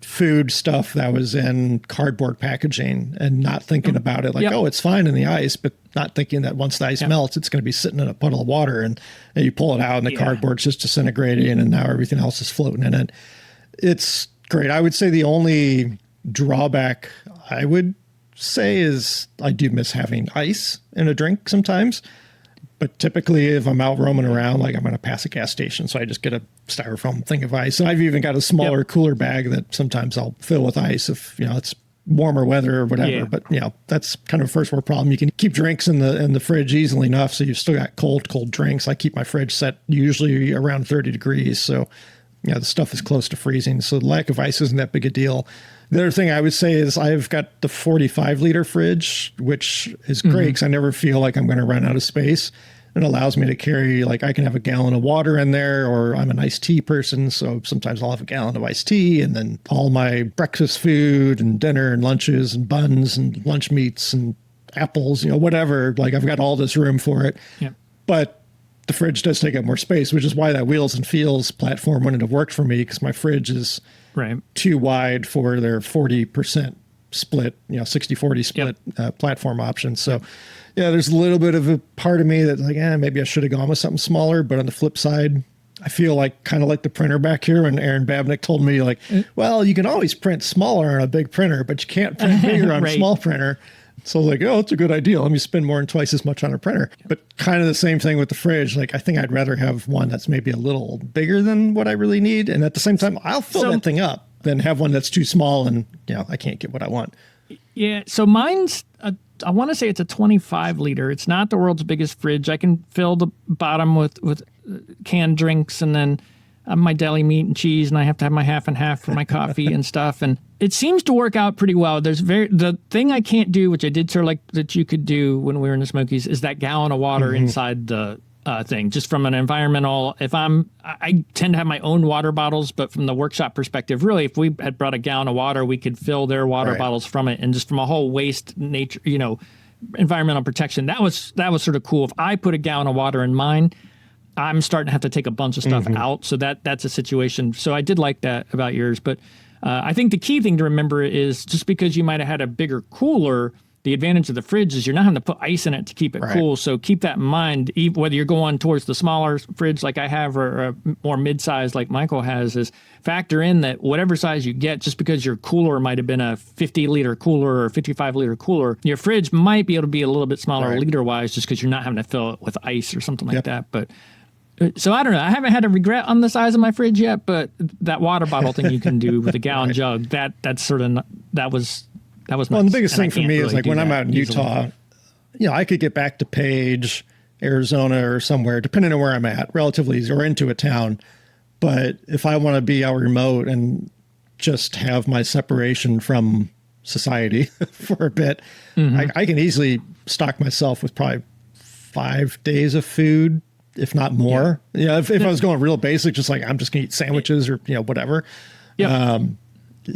[SPEAKER 1] food stuff that was in cardboard packaging, and not thinking about it like, it's fine in the ice, but not thinking that once the ice melts, it's going to be sitting in a puddle of water, and you pull it out and the cardboard's just disintegrating, and now everything else is floating in it. It's great. I would say the only drawback I would say is I do miss having ice in a drink sometimes. But typically, if I'm out roaming around, like I'm going to pass a gas station, so I just get a styrofoam thing of ice. And I've even got a smaller cooler bag that sometimes I'll fill with ice if it's warmer weather or whatever. Yeah. But that's kind of a first world problem. You can keep drinks in the fridge easily enough, so you've still got cold drinks. I keep my fridge set usually around 30 degrees, so the stuff is close to freezing. So the lack of ice isn't that big a deal. The other thing I would say is I've got the 45-liter fridge, which is great because I never feel like I'm going to run out of space. It allows me to carry, like, I can have a gallon of water in there, or I'm an iced tea person, so sometimes I'll have a gallon of iced tea, and then all my breakfast food and dinner and lunches and buns and lunch meats and apples, whatever. Like, I've got all this room for it. Yep. But the fridge does take up more space, which is why that Wheels and Feels platform wouldn't have worked for me, because my fridge is too wide for their 40% split, 60-40 split platform option. So yeah, there's a little bit of a part of me that's like, maybe I should have gone with something smaller. But on the flip side, I feel like kind of like the printer back here when Aaron Babnick told me, like, well, you can always print smaller on a big printer, but you can't print bigger on a small printer. So I was like, oh, it's a good idea. Let me spend more than twice as much on a printer. But kind of the same thing with the fridge. Like, I think I'd rather have one that's maybe a little bigger than what I really need. And at the same time, I'll fill that thing up than have one that's too small and, I can't get what I want.
[SPEAKER 2] Yeah. So mine's, I want to say it's a 25 liter. It's not the world's biggest fridge. I can fill the bottom with canned drinks, and then my deli meat and cheese, and I have to have my half and half for my coffee and stuff. And it seems to work out pretty well. The thing I can't do, which I did sort of like that you could do when we were in the Smokies, is that gallon of water inside the thing. Just from an environmental, I tend to have my own water bottles, but from the workshop perspective, really, if we had brought a gallon of water, we could fill their water bottles from it. And just from a whole waste nature, environmental protection, that was sort of cool. If I put a gallon of water in mine, I'm starting to have to take a bunch of stuff out. So that's a situation. So I did like that about yours. But I think the key thing to remember is just because you might have had a bigger cooler, the advantage of the fridge is you're not having to put ice in it to keep it cool. So keep that in mind, whether you're going towards the smaller fridge like I have or a more mid-size like Michael has, is factor in that whatever size you get, just because your cooler might have been a 50-liter cooler or 55-liter cooler, your fridge might be able to be a little bit smaller liter-wise just because you're not having to fill it with ice or something like that. But so I don't know. I haven't had a regret on the size of my fridge yet, but that water bottle thing you can do with a gallon jug, that's sort of, that was nice.
[SPEAKER 1] Well, and the biggest thing for me is like when I'm out in Utah, I could get back to Page, Arizona or somewhere, depending on where I'm at, relatively easy, or into a town. But if I want to be out remote and just have my separation from society for a bit, I can easily stock myself with probably 5 days of food, if not more. If I was going real basic, just like I'm just gonna eat sandwiches or whatever.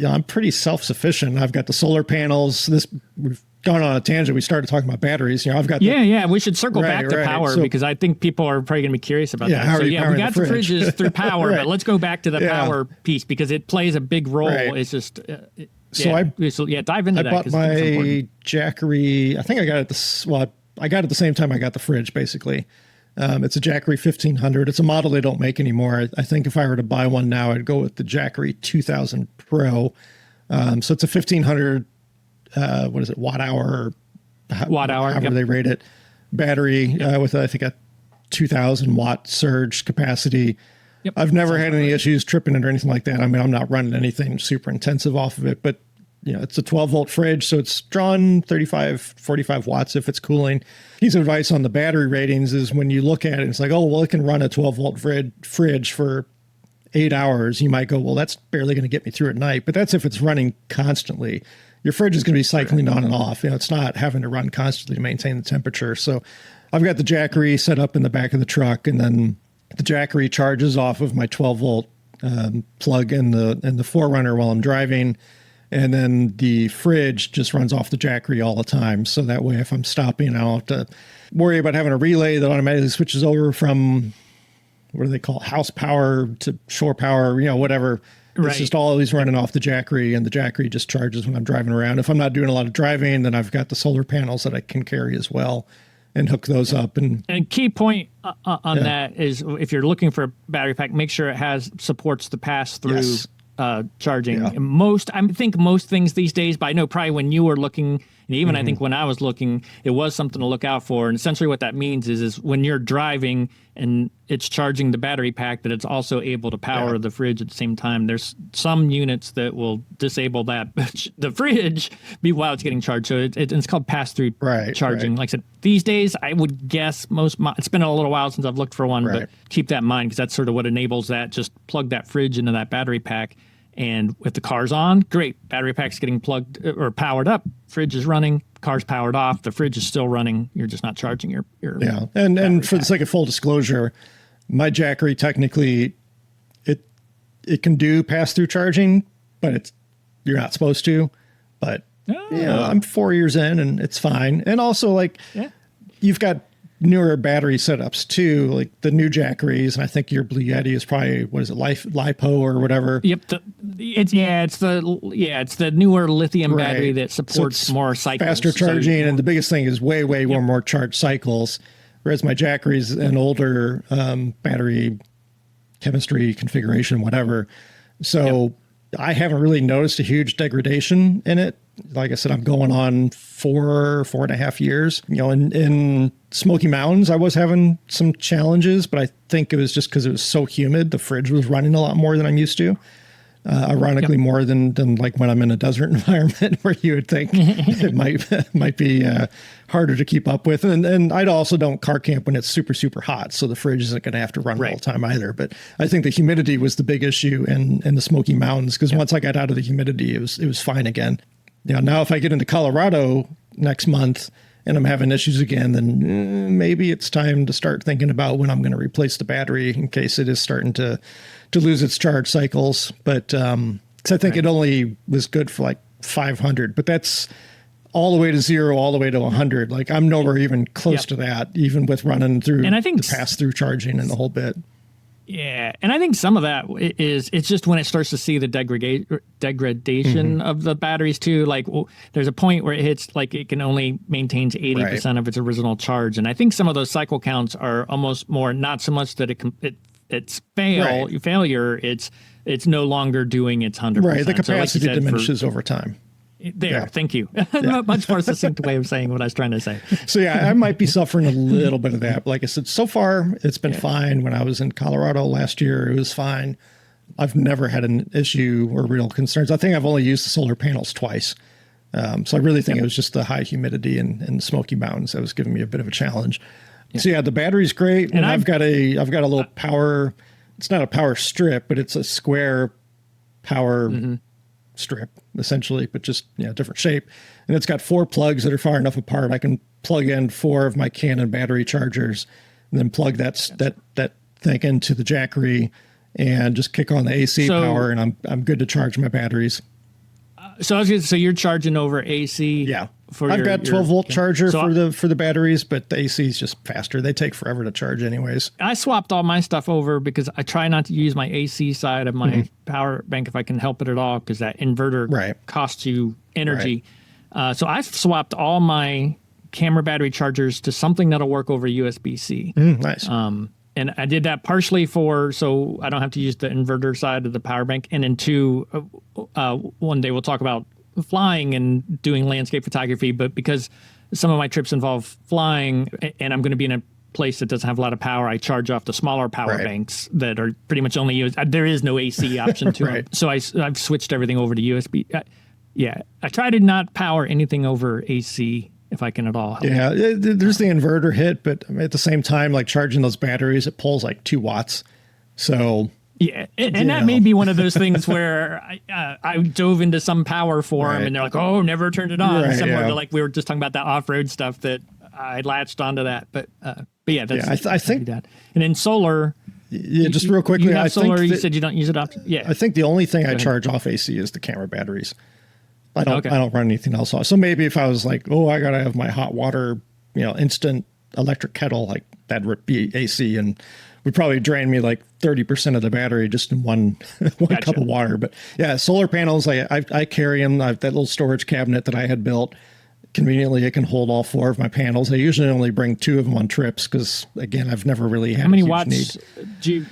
[SPEAKER 1] I'm pretty self-sufficient. I've got the solar panels. We've gone on a tangent. We started talking about batteries. I've got
[SPEAKER 2] we should circle back to power, because I think people are probably going to be curious about that. So we got the fridges through power, but let's go back to the power piece, because it plays a big role. It's just dive into that.
[SPEAKER 1] I bought my Jackery. I think I got it I got it the same time I got the fridge, basically. It's a Jackery 1500. It's a model they don't make anymore. I think if I were to buy one now, I'd go with the Jackery 2000 Pro. So it's a 1500, watt hour, however they rate it, battery with, I think, a 2000 watt surge capacity. I've never had any issues tripping it or anything like that. I mean, I'm not running anything super intensive off of it, but it's a 12 volt fridge, so it's drawing 35, 45 watts if it's cooling. Piece of advice on the battery ratings is when you look at it, it's like, oh, well, it can run a 12 volt fridge for 8 hours. You might go, well, that's barely going to get me through at night. But that's if it's running constantly. Your fridge is going to be cycling on and off. It's not having to run constantly to maintain the temperature. So I've got the Jackery set up in the back of the truck, and then the Jackery charges off of my 12 volt plug in the Forerunner while I'm driving. And then the fridge just runs off the Jackery all the time. So that way, if I'm stopping, I don't have to worry about having a relay that automatically switches over from, what do they call it, house power to shore power, whatever. It's just always running off the Jackery, and the Jackery just charges when I'm driving around. If I'm not doing a lot of driving, then I've got the solar panels that I can carry as well and hook those up. And
[SPEAKER 2] key point on that is, if you're looking for a battery pack, make sure it supports the pass-through charging. I think most things these days, but I know probably when you were looking, and even I think when I was looking, it was something to look out for. And essentially what that means is when you're driving and it's charging the battery pack, that it's also able to power the fridge at the same time. There's some units that will disable that, the fridge, while it's getting charged. So it's called pass-through charging. Like I said, these days, I would guess it's been a little while since I've looked for one, but keep that in mind, because that's sort of what enables that. Just plug that fridge into that battery pack. And if the car's on, great. Battery pack's getting plugged or powered up. Fridge is running. Car's powered off. The fridge is still running. You're just not charging your
[SPEAKER 1] And for the sake of full disclosure, my Jackery technically it can do pass through charging, but you're not supposed to. But I'm 4 years in, and it's fine. And also, you've got newer battery setups too, like the new Jackeries, and I think your Blue Yeti is probably, what is it, LiPo or whatever.
[SPEAKER 2] Yep. It's the newer lithium battery that supports more cycles,
[SPEAKER 1] faster charging, and the biggest thing is way more charge cycles. Whereas my Jackery's an older battery chemistry configuration, whatever. So I haven't really noticed a huge degradation in it. Like I said, I'm going on 4.5 years. In Smoky Mountains, I was having some challenges, but I think it was just because it was so humid. The fridge was running a lot more than I'm used to. Ironically, more than like when I'm in a desert environment where you would think it might be harder to keep up with. And I also don't car camp when it's super hot, so the fridge isn't going to have to run all the time either. But I think the humidity was the big issue in the Smoky Mountains, because once I got out of the humidity, it was fine again. Now if I get into Colorado next month and I'm having issues again, then maybe it's time to start thinking about when I'm going to replace the battery in case it is starting to lose its charge cycles. But 'cause I think it only was good for like 500, but that's all the way to 0, all the way to 100. Like I'm nowhere even close to that, even with running through
[SPEAKER 2] and I think
[SPEAKER 1] the pass-through charging and the whole bit.
[SPEAKER 2] Yeah, and I think some of that is it's just when it starts to see the degradation of the batteries too. Like there's a point where it hits like it can only maintains 80% of its original charge, and I think some of those cycle counts are almost more not so much that it's failure. It's no longer doing its 100%.
[SPEAKER 1] Right, the capacity
[SPEAKER 2] so like
[SPEAKER 1] diminishes over time.
[SPEAKER 2] Thank you. Much more succinct way of saying what I was trying to say.
[SPEAKER 1] So I might be suffering a little bit of that. But like I said, so far it's been fine. When I was in Colorado last year, it was fine. I've never had an issue or real concerns. I think I've only used the solar panels twice. So I really think it was just the high humidity in Smoky Mountains that was giving me a bit of a challenge. So the battery's great, and I've got a little power. It's not a power strip, but it's a square power strip essentially, but just different shape. And it's got 4 plugs that are far enough apart I can plug in 4 of my Canon battery chargers, and then plug that thing into the Jackery and just kick on the AC power, and I'm good to charge my batteries.
[SPEAKER 2] So you're charging over AC?
[SPEAKER 1] Yeah. I've got 12-volt charger for the batteries, but the AC is just faster. They take forever to charge anyways.
[SPEAKER 2] I swapped all my stuff over because I try not to use my AC side of my power bank if I can help it at all, because that inverter costs you energy. So I swapped all my camera battery chargers to something that'll work over USB-C.
[SPEAKER 1] Nice.
[SPEAKER 2] And I did that partially so I don't have to use the inverter side of the power bank. And then 2, one day we'll talk about flying and doing landscape photography, but because some of my trips involve flying and I'm going to be in a place that doesn't have a lot of power, I charge off the smaller power banks that are pretty much only used. There is no AC option to them. So I've switched everything over to USB. I try to not power anything over AC if I can at all.
[SPEAKER 1] Yeah, there's the inverter hit, but at the same time, like charging those batteries, it pulls like 2 watts. So
[SPEAKER 2] yeah, and that may be one of those things where I dove into some power forum and they're like, "Oh, never turned it on." Similar to like we were just talking about that off-road stuff that I latched onto that. But yeah, that's
[SPEAKER 1] I think
[SPEAKER 2] that. And in solar,
[SPEAKER 1] just real quickly,
[SPEAKER 2] you have solar. You said you don't use it often. Yeah,
[SPEAKER 1] I think the only thing I charge off AC is the camera batteries. I don't run anything else off. So maybe if I was like, I gotta have my hot water, instant electric kettle, like that would be AC, and would probably drain me like 30% of the battery just in one cup of water. But yeah, solar panels, I carry them. I've that little storage cabinet that I had built. Conveniently, it can hold all 4 of my panels. I usually only bring 2 of them on trips because, again, I've never really had
[SPEAKER 2] how many
[SPEAKER 1] a huge
[SPEAKER 2] watts
[SPEAKER 1] need.
[SPEAKER 2] Do you?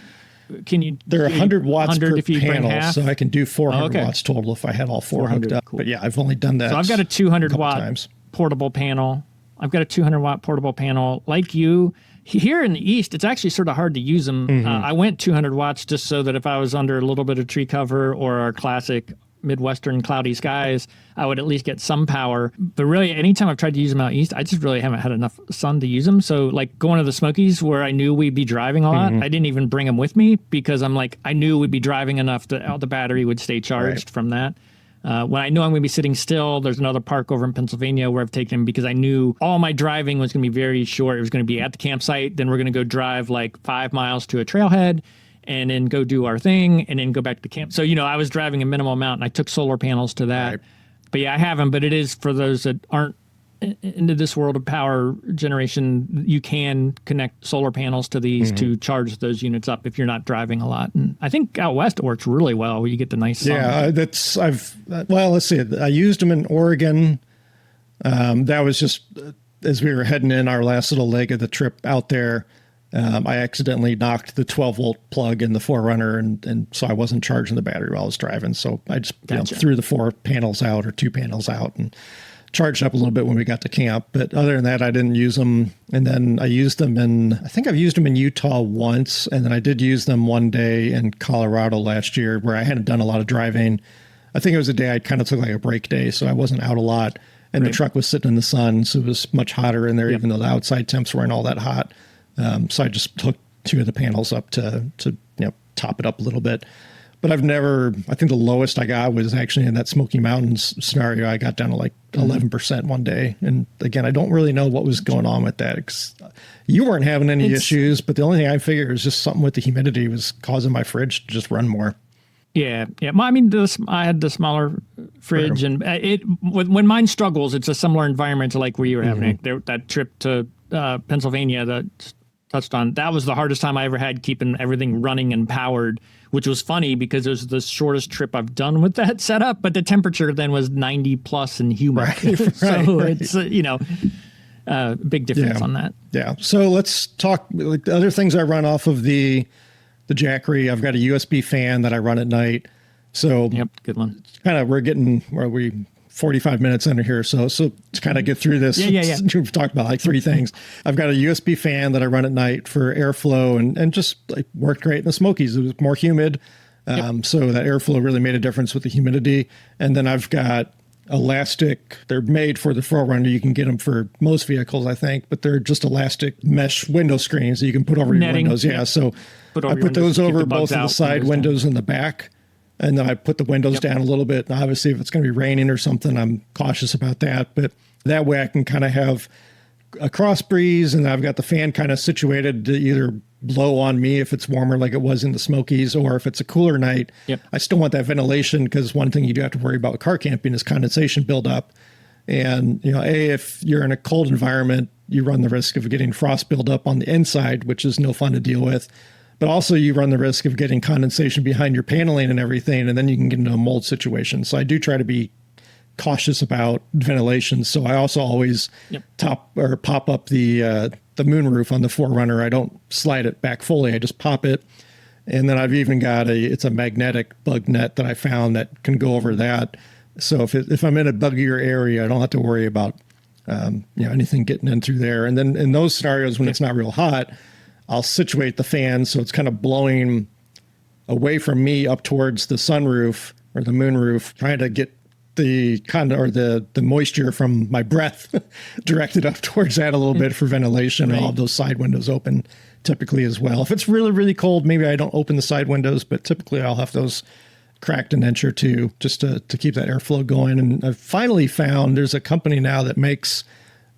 [SPEAKER 2] Can you?
[SPEAKER 1] They're 100 watts per panel, so I can do 400
[SPEAKER 2] okay.
[SPEAKER 1] watts total if I had all 4 hooked up. Cool. But yeah, I've only done that.
[SPEAKER 2] So I've got a 200 watt
[SPEAKER 1] times.
[SPEAKER 2] Portable panel. I've got a 200 watt portable panel. Like you, here in the East, it's actually sort of hard to use them. I went 200 watts just so that if I was under a little bit of tree cover or our classic Midwestern cloudy skies, I would at least get some power. But really, anytime I've tried to use them out East, I just really haven't had enough sun to use them. So like going to the Smokies where I knew we'd be driving a lot, I didn't even bring them with me because I'm like, I knew we'd be driving enough that the battery would stay charged from that. When I know I'm going to be sitting still, there's another park over in Pennsylvania where I've taken him because I knew all my driving was going to be very short. It was going to be at the campsite. Then we're going to go drive like 5 miles to a trailhead and then go do our thing and then go back to camp. So, I was driving a minimal amount and I took solar panels to that. Right. But yeah, I have them, but it is for those that aren't into this world of power generation, you can connect solar panels to these to charge those units up if you're not driving a lot. And I think out west it works really well where you get the nice sun.
[SPEAKER 1] Yeah, let's see. I used them in Oregon. That was just as we were heading in our last little leg of the trip out there. I accidentally knocked the 12-volt plug in the 4Runner, and so I wasn't charging the battery while I was driving. So I just threw the 4 panels out or 2 panels out and charged up a little bit when we got to camp. But other than that, I didn't use them. And then I used them I think I've used them in Utah once, and then I did use them one day in Colorado last year where I hadn't done a lot of driving. I think it was a day I kind of took like a break day, so I wasn't out a lot. And the truck was sitting in the sun, so it was much hotter in there, even though the outside temps weren't all that hot. So I just took 2 of the panels up to top it up a little bit. But I think the lowest I got was actually in that Smoky Mountains scenario. I got down to like 11% one day. And again, I don't really know what was going on with that. 'Cause you weren't having any issues, but the only thing I figured was just something with the humidity was causing my fridge to just run more.
[SPEAKER 2] Yeah. Well, I mean, I had the smaller fridge, and when mine struggles, it's a similar environment to like where you were having that trip to Pennsylvania that touched on. That was the hardest time I ever had keeping everything running and powered, which was funny because it was the shortest trip I've done with that setup, but the temperature then was 90 plus and humid. So it's, big difference on that.
[SPEAKER 1] Yeah. So let's talk like the other things I run off of the Jackery. I've got a USB fan that I run at night. So
[SPEAKER 2] good one.
[SPEAKER 1] We're getting 45 minutes under here. So to kind of get through this, we've talked about like 3 things. I've got a USB fan that I run at night for airflow and just like worked great in the Smokies. It was more humid. So that airflow really made a difference with the humidity. And then I've got elastic. They're made for the 4Runner. You can get them for most vehicles, I think, but they're just elastic mesh window screens that you can put over your windows. Yeah. So I put those over both of the side windows and the back. And then I put the windows down a little bit. And obviously, if it's going to be raining or something, I'm cautious about that. But that way I can kind of have a cross breeze, and I've got the fan kind of situated to either blow on me if it's warmer like it was in the Smokies, or if it's a cooler night, I still want that ventilation, because one thing you do have to worry about with car camping is condensation buildup. And, if you're in a cold environment, you run the risk of getting frost buildup on the inside, which is no fun to deal with. But also you run the risk of getting condensation behind your paneling and everything, and then you can get into a mold situation. So I do try to be cautious about ventilation. So I also always pop up the moonroof on the 4Runner. I don't slide it back fully. I just pop it. And then I've even got it's a magnetic bug net that I found that can go over that. So if I'm in a buggier area, I don't have to worry about anything getting in through there. And then in those scenarios when it's not real hot, I'll situate the fan so it's kind of blowing away from me up towards the sunroof or the moonroof, trying to get the moisture from my breath directed up towards that a little bit for ventilation. And I'll have those side windows open typically as well. If it's really, really cold, maybe I don't open the side windows, but typically I'll have those cracked an inch or two just to keep that airflow going. And I've finally found there's a company now that makes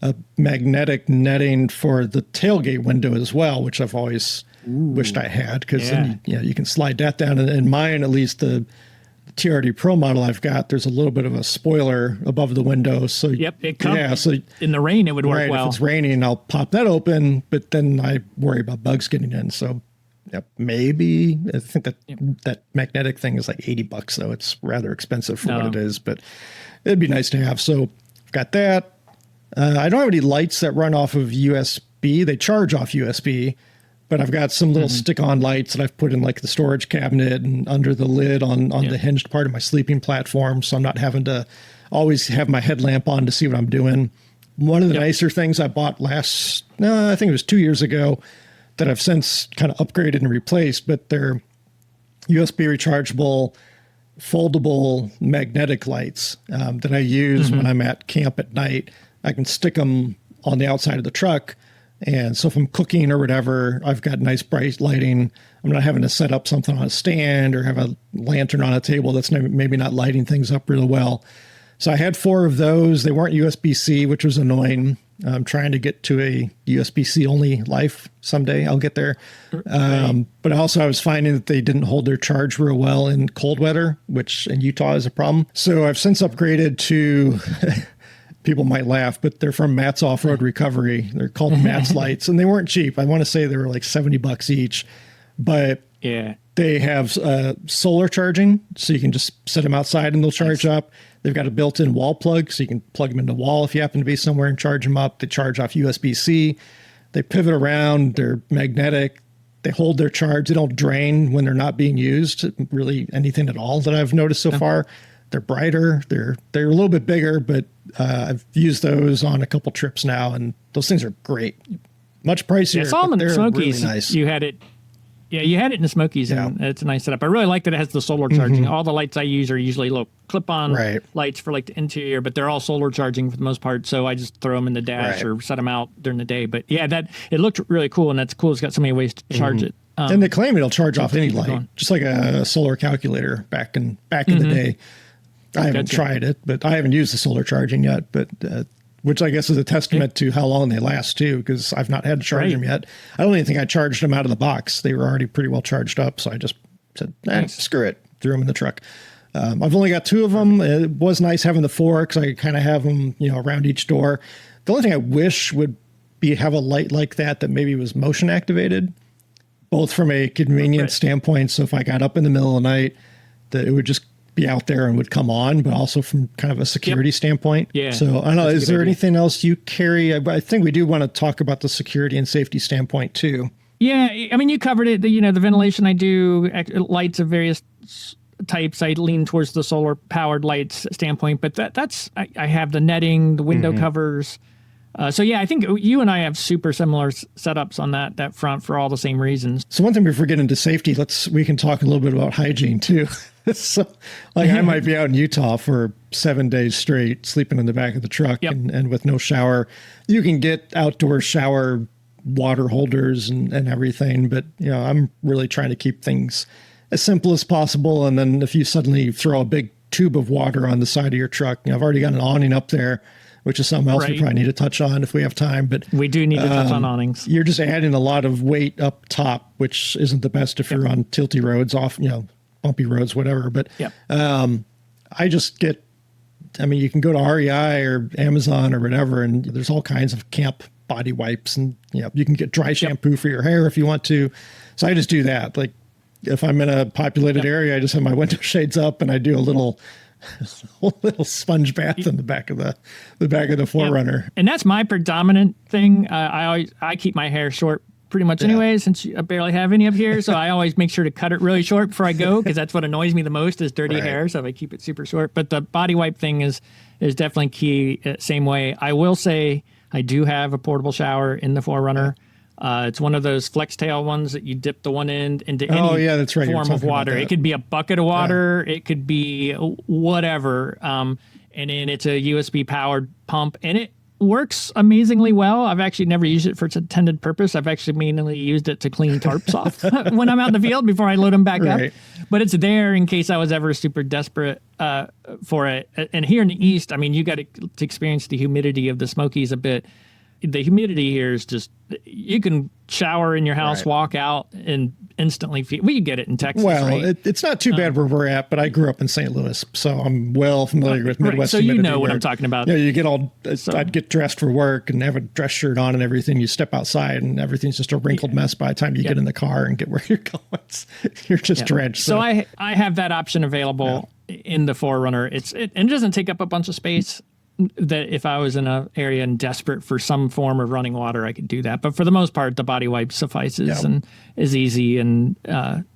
[SPEAKER 1] a magnetic netting for the tailgate window as well, which I've always wished I had, because then you can slide that down. And in mine, at least the TRD Pro model I've got, there's a little bit of a spoiler above the window. So
[SPEAKER 2] it comes. So in the rain, it would work well.
[SPEAKER 1] If it's raining, I'll pop that open, but then I worry about bugs getting in. So maybe I think that magnetic thing is like $80 though. It's rather expensive for what it is, but it'd be nice to have. So I've got that. I don't have any lights that run off of USB. They charge off USB, but I've got some little stick-on lights that I've put in like the storage cabinet and under the lid on the hinged part of my sleeping platform. So I'm not having to always have my headlamp on to see what I'm doing. One of the nicer things I bought I think it was 2 years ago, that I've since kind of upgraded and replaced, but they're USB rechargeable, foldable magnetic lights that I use when I'm at camp at night. I can stick them on the outside of the truck. And so if I'm cooking or whatever, I've got nice bright lighting. I'm not having to set up something on a stand or have a lantern on a table that's maybe not lighting things up really well. So I had 4 of those. They weren't USB-C, which was annoying. I'm trying to get to a USB-C only life someday. I'll get there. But also I was finding that they didn't hold their charge real well in cold weather, which in Utah is a problem. So I've since upgraded to people might laugh, but they're from Matt's Off-Road Recovery. They're called Matt's lights, and they weren't cheap. I want to say they were like $70 each, but they have solar charging, so you can just set them outside and they'll charge up. They've got a built-in wall plug, so you can plug them into the wall if you happen to be somewhere and charge them up. They charge off USB-C. They pivot around. They're magnetic. They hold their charge. They don't drain when they're not being used, really anything at all that I've noticed so far. They're brighter. They're a little bit bigger, but I've used those on a couple trips now, and those things are great. Much pricier.
[SPEAKER 2] I saw them in the Smokies.
[SPEAKER 1] Really nice.
[SPEAKER 2] You had it. Yeah, you had it in the Smokies, and it's a nice setup. I really like that it has the solar charging. All the lights I use are usually little clip-on lights for like the interior, but they're all solar charging for the most part. So I just throw them in the dash or set them out during the day. But yeah, it looked really cool, and that's cool. It's got so many ways to charge it.
[SPEAKER 1] And they claim it'll charge off any light, just like a solar calculator back in the day. I haven't tried it, but I haven't used the solar charging yet. But which I guess is a testament to how long they last too, because I've not had to charge them yet. I don't even think I charged them out of the box. They were already pretty well charged up, so I just said, screw it, threw them in the truck. I've only got 2 of them. It was nice having the 4 because I kind of have them, around each door. The only thing I wish would be have a light like that maybe was motion activated, both from a convenience standpoint. So if I got up in the middle of the night, that it would just be out there and would come on, but also from kind of a security standpoint. Yeah. So I don't know, is there anything else you carry? I think we do want to talk about the security and safety standpoint too. Yeah.
[SPEAKER 2] I mean, you covered it. The ventilation I do, lights of various types. I lean towards the solar powered lights standpoint, but I have the netting, the window covers. So yeah, I think you and I have super similar setups on that front for all the same reasons.
[SPEAKER 1] So one thing before we get into safety, we can talk a little bit about hygiene too. So like I might be out in Utah for 7 days straight, sleeping in the back of the truck and with no shower. You can get outdoor shower water holders and everything, but I'm really trying to keep things as simple as possible. And then if you suddenly throw a big tube of water on the side of your truck, I've already got an awning up there, which is something else we probably need to touch on if we have time. But
[SPEAKER 2] we do need to touch on awnings.
[SPEAKER 1] You're just adding a lot of weight up top, which isn't the best if you're on tilty roads, bumpy roads, whatever. But I just you can go to REI or Amazon or whatever, and there's all kinds of camp body wipes, and you can get dry shampoo for your hair if you want to. So I just do that. Like if I'm in a populated area, I just have my window shades up and I do a little sponge bath in the back of the 4Runner.
[SPEAKER 2] And that's my predominant thing. I keep my hair short pretty much anyway, since I barely have any up here. So I always make sure to cut it really short before I go, because that's what annoys me the most is dirty hair. So I keep it super short. But the body wipe thing is definitely key. Same way. I will say I do have a portable shower in the 4Runner. It's one of those flex tail ones that you dip the one end into any form of water. It could be a bucket of water. It could be whatever. And then it's a USB powered pump, and it works amazingly well. I've actually never used it for its intended purpose. I've actually mainly used it to clean tarps off when I'm out in the field before I load them back up. But it's there in case I was ever super desperate for it. And here in the East, you got to experience the humidity of the Smokies a bit. The humidity here is just, you can shower in your house, walk out, and instantly feel. We get it in Texas.
[SPEAKER 1] Well, it's not too bad where we're at, but I grew up in St. Louis, so I'm well familiar with Midwest humidity.
[SPEAKER 2] So you know what I'm talking about.
[SPEAKER 1] You get I'd get dressed for work and have a dress shirt on and everything. You step outside and everything's just a wrinkled mess by the time you get in the car and get where you're going. You're just drenched.
[SPEAKER 2] So I have that option available in the 4Runner. It doesn't take up a bunch of space. That if I was in an area and desperate for some form of running water, I could do that. But for the most part, the body wipe suffices and is easy and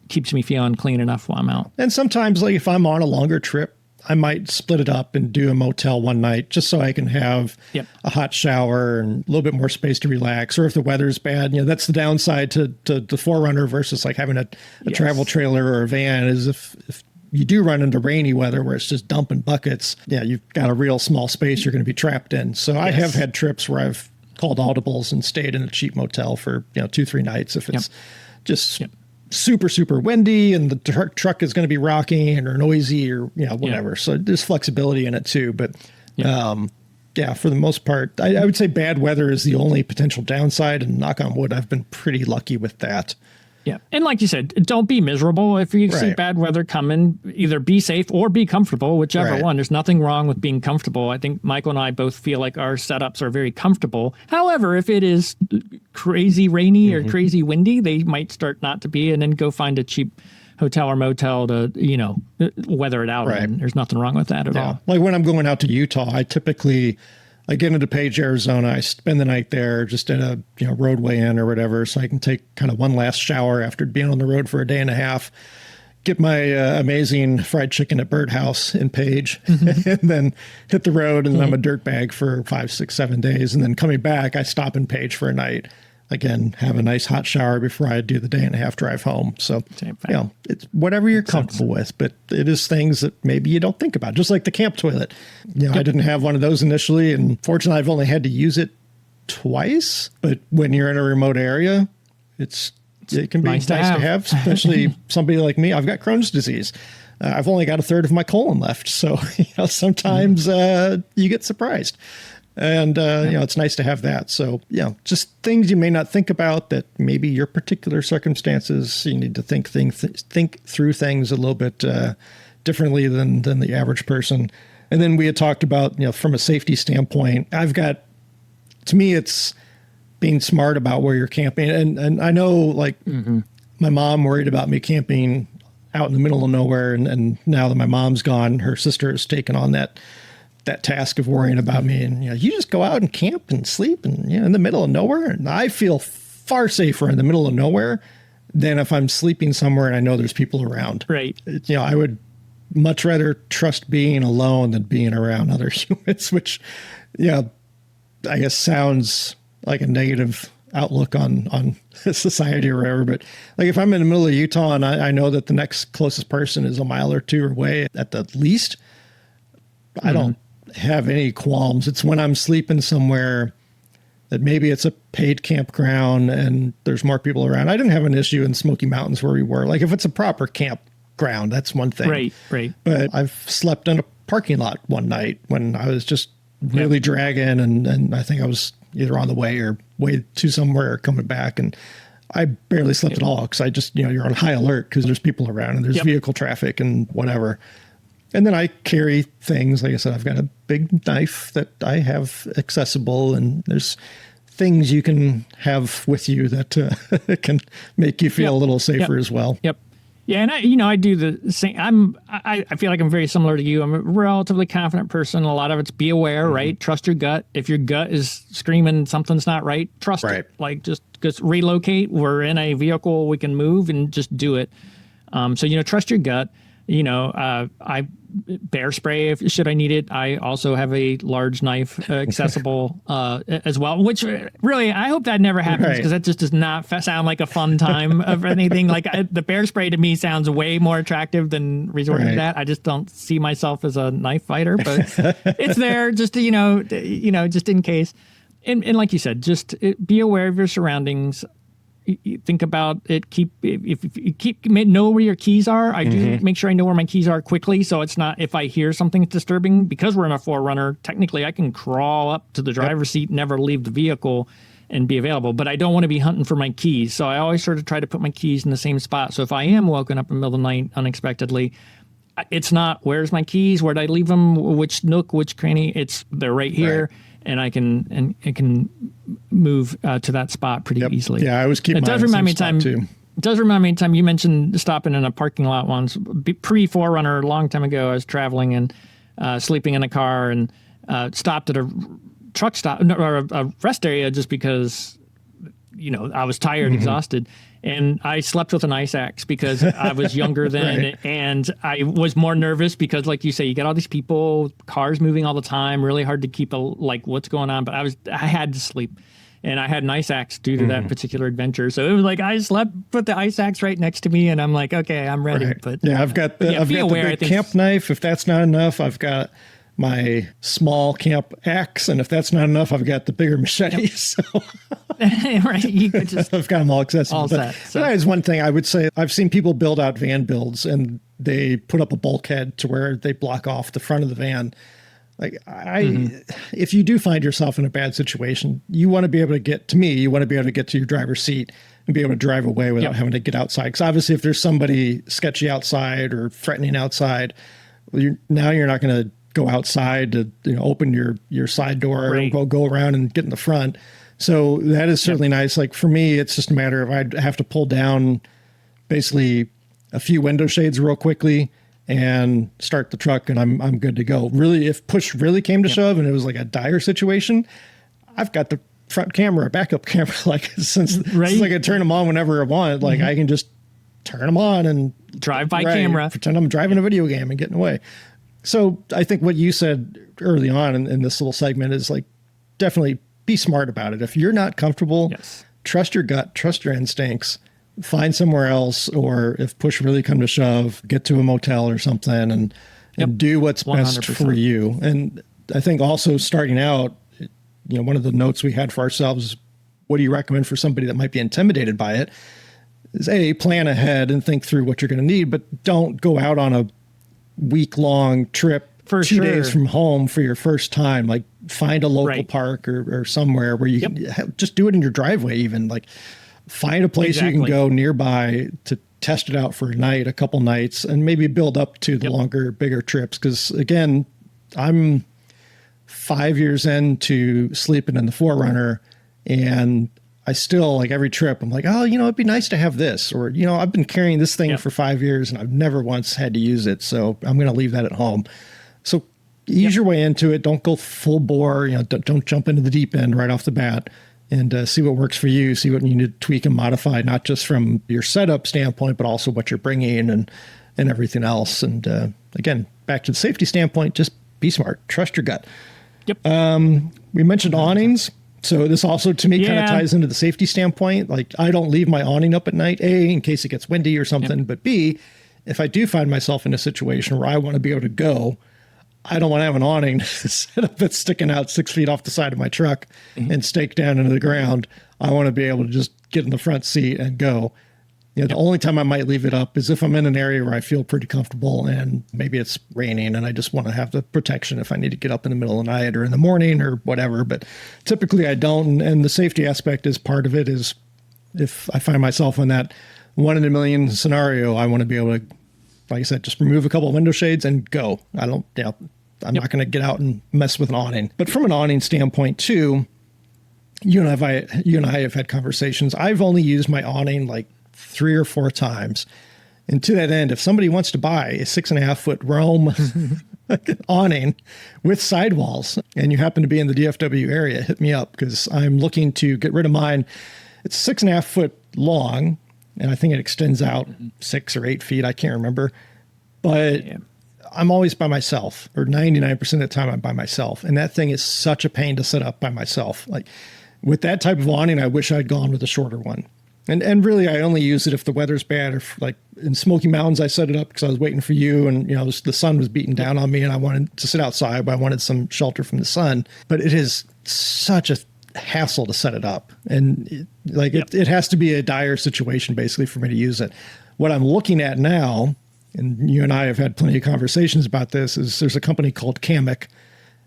[SPEAKER 2] keeps me feeling clean enough while I'm out.
[SPEAKER 1] And sometimes, like if I'm on a longer trip, I might split it up and do a motel one night just so I can have a hot shower and a little bit more space to relax. Or if the weather's bad, that's the downside to the 4Runner versus like having a travel trailer or a van is if you do run into rainy weather where it's just dumping buckets, you've got a real small space you're going to be trapped in. So I have had trips where I've called audibles and stayed in a cheap motel for 2-3 nights if it's just super, super windy and the truck is going to be rocking or noisy or whatever. So there's flexibility in it too. But for the most part, I would say bad weather is the only potential downside, and knock on wood, I've been pretty lucky with that.
[SPEAKER 2] Yeah. And like you said, don't be miserable. If you see
[SPEAKER 1] Right.
[SPEAKER 2] bad weather coming, either be safe or be comfortable, whichever
[SPEAKER 1] Right.
[SPEAKER 2] one. There's nothing wrong with being comfortable. I think Michael and I both feel like our setups are very comfortable. However, if it is crazy rainy or crazy windy, they might start not to be, and then go find a cheap hotel or motel to, weather it out.
[SPEAKER 1] Right.
[SPEAKER 2] And there's nothing wrong with that at all.
[SPEAKER 1] Like when I'm going out to Utah, I get into Page, Arizona. I spend the night there, just in a roadway inn or whatever, so I can take kind of one last shower after being on the road for a day and a half. Get my amazing fried chicken at Birdhouse in Page, and then hit the road. And then I'm a dirtbag for 5, 6, 7 days. And then coming back, I stop in Page for a night. Again, have a nice hot shower before I do the day and a half drive home. So, it's whatever you're comfortable with, but it is things that maybe you don't think about, just like the camp toilet. I didn't have one of those initially, and fortunately, I've only had to use it twice. But when you're in a remote area, it can be nice to have, especially somebody like me. I've got Crohn's disease. I've only got a third of my colon left. So, sometimes you get surprised. And, it's nice to have that. So, just things you may not think about that maybe your particular circumstances, you need to think through things a little bit differently than the average person. And then we had talked about, from a safety standpoint, to me, it's being smart about where you're camping. And I know, like, my mom worried about me camping out in the middle of nowhere. And now that my mom's gone, her sister has taken on that task of worrying about me. And, you just go out and camp and sleep and, in the middle of nowhere. And I feel far safer in the middle of nowhere than if I'm sleeping somewhere and I know there's people around.
[SPEAKER 2] Right.
[SPEAKER 1] I would much rather trust being alone than being around other humans, which, I guess sounds like a negative outlook on society or whatever. But like if I'm in the middle of Utah and I know that the next closest person is a mile or two away at the least, I don't have any qualms. It's when I'm sleeping somewhere that maybe it's a paid campground and there's more people around. I didn't have an issue in Smoky Mountains where we were. Like if it's a proper campground, that's one thing.
[SPEAKER 2] Right.
[SPEAKER 1] But I've slept in a parking lot one night when I was just really dragging and I think I was either on the way to somewhere or coming back. And I barely slept at all because I just, you're on high alert because there's people around and there's vehicle traffic and whatever. And then I carry things. Like I said, I've got a big knife that I have accessible, and there's things you can have with you that can make you feel a little safer as well.
[SPEAKER 2] Yep. Yeah, and I do the same. I feel like I'm very similar to you. I'm a relatively confident person. A lot of it's be aware, right? Trust your gut. If your gut is screaming something's not right, trust it. Like just relocate. We're in a vehicle, we can move and just do it. So trust your gut. I bear spray should I need it. I also have a large knife accessible as well, which really I hope that never happens because that just does not sound like a fun time of anything. Like the bear spray to me sounds way more attractive than resorting to that. I just don't see myself as a knife fighter, but it's there just to, just in case. And like you said, just be aware of your surroundings. Think about it. Know where your keys are. I do make sure I know where my keys are quickly, so it's not if I hear something disturbing. Because we're in a 4Runner, technically I can crawl up to the driver's seat, never leave the vehicle, and be available. But I don't want to be hunting for my keys, so I always sort of try to put my keys in the same spot. So if I am woken up in the middle of the night unexpectedly, it's not where's my keys, where did I leave them, which nook, which cranny. They're right here. And I can move to that spot pretty easily.
[SPEAKER 1] Yeah, I always keep. It does remind me time too.
[SPEAKER 2] It does remind me of time you mentioned stopping in a parking lot once. Pre-4Runner, a long time ago, I was traveling and sleeping in a car and stopped at a truck stop or a rest area just because I was tired, exhausted. And I slept with an ice axe because I was younger then, and I was more nervous because, like you say, you get all these people, cars moving all the time, really hard to keep what's going on. But I had to sleep, and I had an ice axe due to that particular adventure. So it was like I slept, put the ice axe right next to me, and I'm like, okay, I'm ready. But
[SPEAKER 1] I've got the big camp knife. If that's not enough, I've got my small camp axe, and if that's not enough, I've got the bigger machete. So
[SPEAKER 2] you could just
[SPEAKER 1] I've got them all accessible.
[SPEAKER 2] Set, so.
[SPEAKER 1] That is one thing I would say. I've seen people build out van builds, and they put up a bulkhead to where they block off the front of the van. Like if you do find yourself in a bad situation, you want to be able to get to your driver's seat and be able to drive away without having to get outside. Because obviously if there's somebody sketchy outside or threatening outside, well, you're not going to go outside to open your side door or go around and get in the front. So that is certainly nice. Like for me, it's just a matter of I'd have to pull down basically a few window shades real quickly and start the truck, and I'm good to go. Really, if push really came to shove and it was like a dire situation, I've got the front camera, backup camera, like since I can turn them on whenever I want, like I can just turn them on and
[SPEAKER 2] drive by camera,
[SPEAKER 1] pretend I'm driving a video game and getting away. So I think what you said early on in this little segment is like, definitely be smart about it. If you're not comfortable, trust your gut, trust your instincts, find somewhere else, or if push really come to shove, get to a motel or something and do what's 100%. Best for you. And I think also starting out, one of the notes we had for ourselves, what do you recommend for somebody that might be intimidated by it, is plan ahead and think through what you're going to need, but don't go out on a week-long trip for 2 days from home for your first time. Like find a local park or somewhere where you can just do it in your driveway, even like find a place you can go nearby to test it out for a night, a couple nights, and maybe build up to the longer, bigger trips. Because again, I'm 5 years into sleeping in the 4Runner, and I still, like every trip, I'm like, oh, it'd be nice to have this, or, I've been carrying this thing for 5 years and I've never once had to use it. So I'm going to leave that at home. So ease your way into it. Don't go full bore, don't jump into the deep end right off the bat, and see what works for you, see what you need to tweak and modify, not just from your setup standpoint, but also what you're bringing and everything else. And again, back to the safety standpoint, just be smart, trust your gut. We mentioned awnings. So this also, to me, kind of ties into the safety standpoint. Like I don't leave my awning up at night, A, in case it gets windy or something, but B, if I do find myself in a situation where I want to be able to go, I don't want to have an awning set up that's sticking out 6 feet off the side of my truck and stake down into the ground. I want to be able to just get in the front seat and go. The only time I might leave it up is if I'm in an area where I feel pretty comfortable and maybe it's raining and I just want to have the protection if I need to get up in the middle of the night or in the morning or whatever. But typically I don't. And the safety aspect is part of it. Is if I find myself in that 1 in a million scenario, I want to be able to, like I said, just remove a couple of window shades and go. I don't, I'm not going to get out and mess with an awning. But from an awning standpoint too, you and I have had conversations. I've only used my awning like 3 or 4 times. And to that end, if somebody wants to buy a 6.5 foot Rome awning with sidewalls and you happen to be in the DFW area, hit me up, because I'm looking to get rid of mine. It's 6.5 foot long, and I think it extends out 6 or 8 feet. I can't remember, but I'm always by myself, or 99% of the time I'm by myself. And that thing is such a pain to set up by myself. Like with that type of awning, I wish I'd gone with a shorter one. And really, I only use it if the weather's bad, or like in Smoky Mountains, I set it up because I was waiting for you, and the sun was beating down on me, and I wanted to sit outside, but I wanted some shelter from the sun. But it is such a hassle to set it up, and it has to be a dire situation basically for me to use it. What I'm looking at now, and you and I have had plenty of conversations about this, is there's a company called Kammock,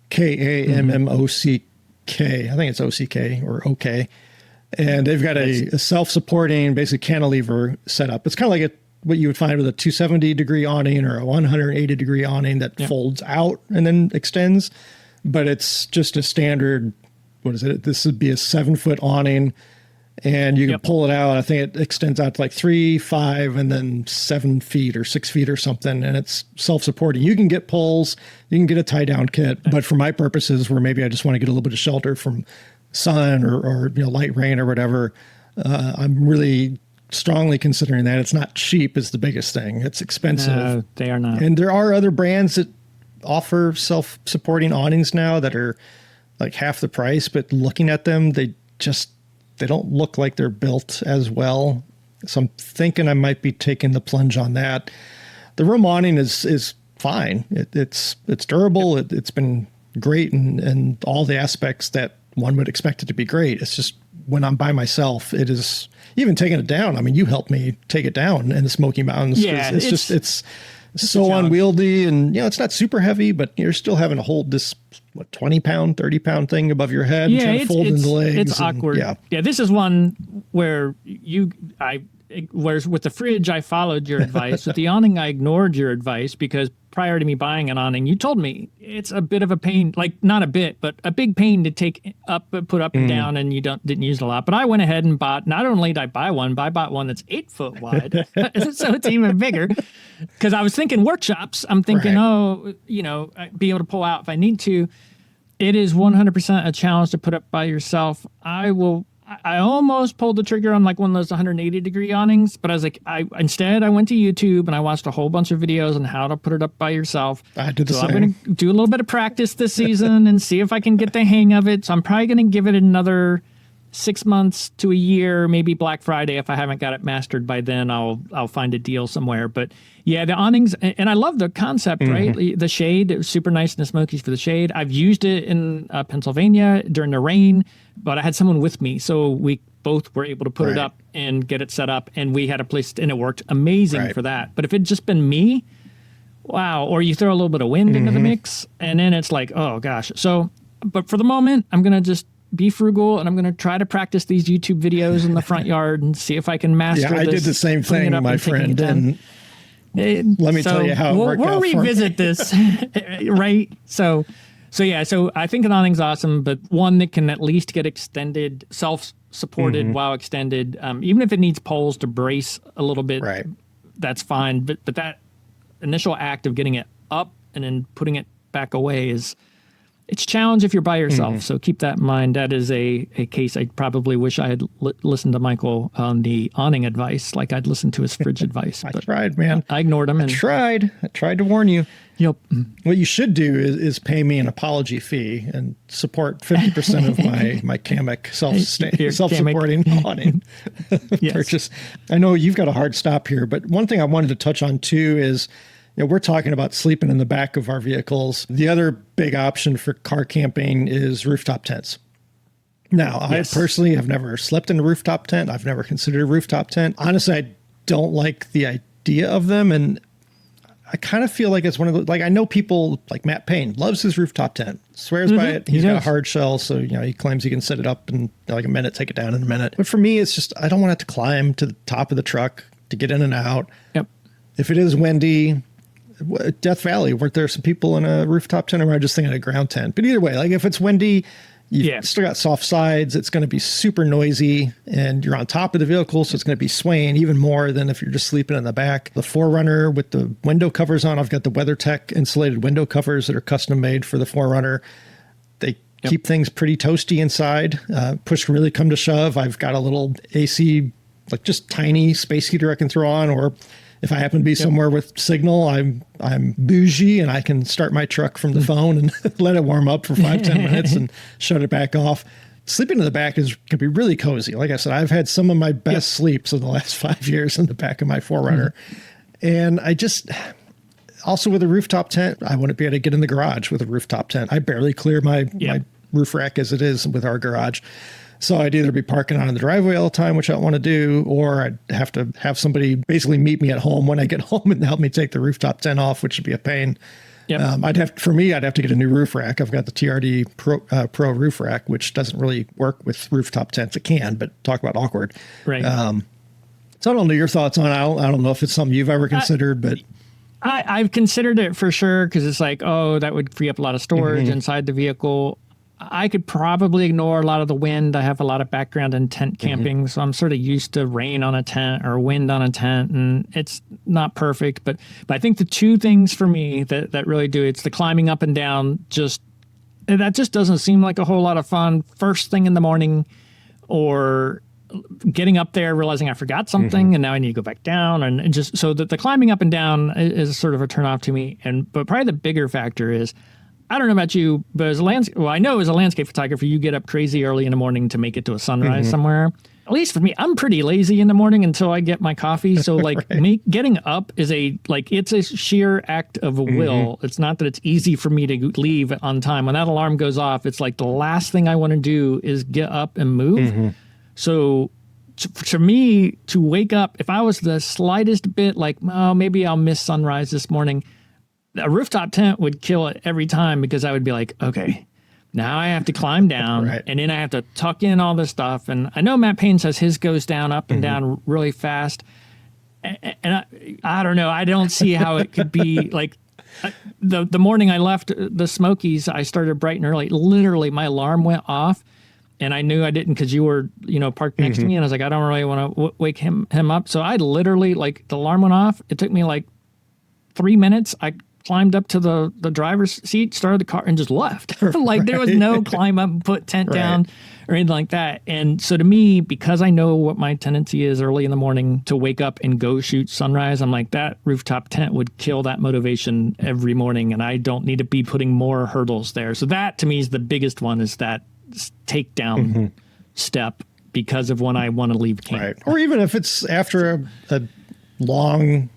[SPEAKER 1] Kammock. I think it's OCK or OK. And they've got a self-supporting, basic cantilever setup. It's kind of like what you would find with a 270-degree awning or a 180-degree awning that folds out and then extends. But it's just a standard, what is it? This would be a 7-foot awning, and you can pull it out. I think it extends out to like 3, 5, and then 7 feet or 6 feet or something. And it's self-supporting. You can get poles, you can get a tie-down kit. But for my purposes, where maybe I just want to get a little bit of shelter from sun or light rain or whatever, I'm really strongly considering that. It's not cheap is the biggest thing. It's expensive.
[SPEAKER 2] No, they are not.
[SPEAKER 1] And there are other brands that offer self-supporting awnings now that are like half the price, but looking at them, they don't look like they're built as well. So I'm thinking I might be taking the plunge on that. The room awning is fine. It's durable. It's been great in all the aspects that one would expect it to be great. It's just when I'm by myself, it is even taking it down. I mean, you helped me take it down in the Smoky Mountains.
[SPEAKER 2] Yeah,
[SPEAKER 1] it's so unwieldy, and it's not super heavy, but you're still having to hold this what, 20-pound, 30-pound thing above your head,
[SPEAKER 2] Yeah,
[SPEAKER 1] trying to fold in the legs.
[SPEAKER 2] It's awkward. Yeah, this is one where whereas with the fridge, I followed your advice. With the awning, I ignored your advice because prior to me buying an awning, you told me it's a bit of a pain, like not a bit, but a big pain to take up, put up and down, and you didn't use it a lot. But I went ahead and bought, not only did I buy one, but I bought one that's 8 foot wide. So it's even bigger. Because I was thinking workshops. I'm thinking, be able to pull out if I need to. It is 100% a challenge to put up by yourself. I almost pulled the trigger on like one of those 180-degree awnings, but I was like, instead I went to YouTube and I watched a whole bunch of videos on how to put it up by yourself.
[SPEAKER 1] I did the same.
[SPEAKER 2] I'm going to do a little bit of practice this season and see if I can get the hang of it. So I'm probably going to give it another 6 months to a year, maybe Black Friday. If I haven't got it mastered by then, I'll find a deal somewhere. But yeah, the awnings, and I love the concept, right? The shade, it was super nice in the Smokies for the shade. I've used it in Pennsylvania during the rain, but I had someone with me, so we both were able to put it up and get it set up, and we had a place, and it worked amazing for that. But if it'd just been me, wow, or you throw a little bit of wind into the mix, and then it's like, oh gosh. So, but for the moment, I'm going to just be frugal, and I'm going to try to practice these YouTube videos in the front yard and see if I can master this.
[SPEAKER 1] Yeah, I did the same thing, my friend. And let me tell you how it worked out.
[SPEAKER 2] We'll revisit this, right? So I think an awning's awesome, but one that can at least get extended, self-supported while extended, even if it needs poles to brace a little bit, that's fine. But that initial act of getting it up and then putting it back away it's a challenge if you're by yourself. So keep that in mind. That is a case I probably wish I had listened to Michael on the awning advice, like I'd listened to his fridge advice.
[SPEAKER 1] I tried, man.
[SPEAKER 2] I ignored him.
[SPEAKER 1] I tried to warn you.
[SPEAKER 2] Yep.
[SPEAKER 1] What you should do is pay me an apology fee and support 50% of my Kamek self-supporting awning purchase. I know you've got a hard stop here, but one thing I wanted to touch on too is, we're talking about sleeping in the back of our vehicles. The other big option for car camping is rooftop tents. Now, I personally have never slept in a rooftop tent. I've never considered a rooftop tent. Honestly, I don't like the idea of them. And I kind of feel like it's one of the, like, I know people like Matt Payne loves his rooftop tent, swears by it. He's got a hard shell. So, he claims he can set it up in like a minute, take it down in a minute. But for me, it's just, I don't want to have to climb to the top of the truck to get in and out.
[SPEAKER 2] Yep.
[SPEAKER 1] If it is windy, Death Valley, weren't there some people in a rooftop tent, or I just thinking a ground tent? But either way, like if it's windy, you've still got soft sides, it's going to be super noisy, and you're on top of the vehicle, so it's going to be swaying even more than if you're just sleeping in the back. The 4Runner with the window covers on, I've got the WeatherTech insulated window covers that are custom made for the 4Runner. They keep things pretty toasty inside. Push really come to shove, I've got a little AC, like just tiny space heater I can throw on, or if I happen to be somewhere with signal, I'm bougie and I can start my truck from the phone and let it warm up for 5-10 minutes and shut it back off. Sleeping in the back can be really cozy. Like I said, I've had some of my best sleeps in the last 5 years in the back of my 4Runner. And I just, also with a rooftop tent, I wouldn't be able to get in the garage with a rooftop tent. I barely clear my roof rack as it is with our garage. So I'd either be parking on the driveway all the time, which I don't want to do, or I'd have to have somebody basically meet me at home when I get home and help me take the rooftop tent off, which would be a pain. Yep. I'd have to get a new roof rack. I've got the TRD Pro roof rack, which doesn't really work with rooftop tents. It can, but talk about awkward.
[SPEAKER 2] Right.
[SPEAKER 1] So I don't know your thoughts on it. I don't know if it's something you've ever considered, but
[SPEAKER 2] I've considered it for sure, because it's like, that would free up a lot of storage inside the vehicle. I could probably ignore a lot of the wind. I have a lot of background in tent camping, so I'm sort of used to rain on a tent or wind on a tent, and it's not perfect. But I think the two things for me that really do, it's the climbing up and down. That just doesn't seem like a whole lot of fun first thing in the morning, or getting up there, realizing I forgot something, and now I need to go back down. And just so that the climbing up and down is sort of a turnoff to me. But probably the bigger factor is, I don't know about you, but I know as a landscape photographer, you get up crazy early in the morning to make it to a sunrise somewhere. At least for me, I'm pretty lazy in the morning until I get my coffee. So like getting up is it's a sheer act of will. It's not that it's easy for me to leave on time. When that alarm goes off, it's like the last thing I want to do is get up and move. So for me to wake up, if I was the slightest bit like, maybe I'll miss sunrise this morning, a rooftop tent would kill it every time, because I would be like, okay, Now I have to climb down,
[SPEAKER 1] Right.
[SPEAKER 2] and then I have to tuck in all this stuff. And I know Matt Payne says his goes down up and down really fast. And I don't know. I don't see how it could be like the morning I left the Smokies, I started bright and early. Literally, my alarm went off, and I knew I didn't because you were, parked next to me. And I was like, I don't really want to wake him up. So I literally, like, the alarm went off. It took me like 3 minutes. I climbed up to the driver's seat, started the car, and just left. Like, there was no climb up and put tent down or anything like that. And so to me, because I know what my tendency is early in the morning to wake up and go shoot sunrise, I'm like, that rooftop tent would kill that motivation every morning, and I don't need to be putting more hurdles there. So that to me is the biggest one, is that takedown step, because of when I want to leave camp.
[SPEAKER 1] Right. Or even if it's after a long,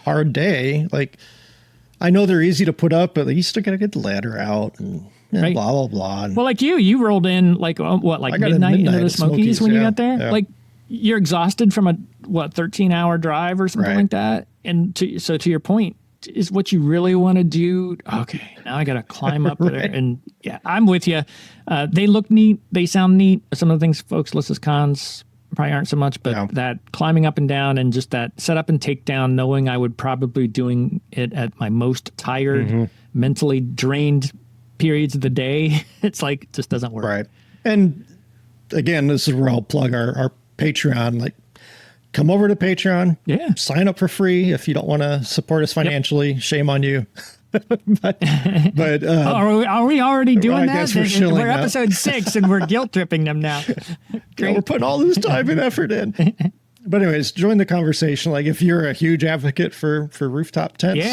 [SPEAKER 1] hard day, like, I know they're easy to put up, but you still got to get the ladder out and blah, blah, blah. And
[SPEAKER 2] well, like you rolled in like midnight into the Smokies when you got there?
[SPEAKER 1] Yeah.
[SPEAKER 2] Like, you're exhausted from a 13-hour drive or something like that. And so to your point, is what you really want to do. Okay, now I got to climb up there. And yeah, I'm with you. They look neat. They sound neat. Some of the things folks list as cons probably aren't so much, but that climbing up and down and just that setup and takedown, knowing I would probably be doing it at my most tired, mentally drained periods of the day, it's like, it just doesn't work.
[SPEAKER 1] Right. And again, this is where I'll plug our Patreon. Like, come over to Patreon. Yeah. Sign up for free if you don't want to support us financially. Shame on you. but
[SPEAKER 2] are we already doing that?
[SPEAKER 1] Guess we're
[SPEAKER 2] episode 6 and we're guilt tripping them now.
[SPEAKER 1] Yeah, we're putting all this time and effort in. But anyways, join the conversation. Like, if you're a huge advocate for rooftop tents,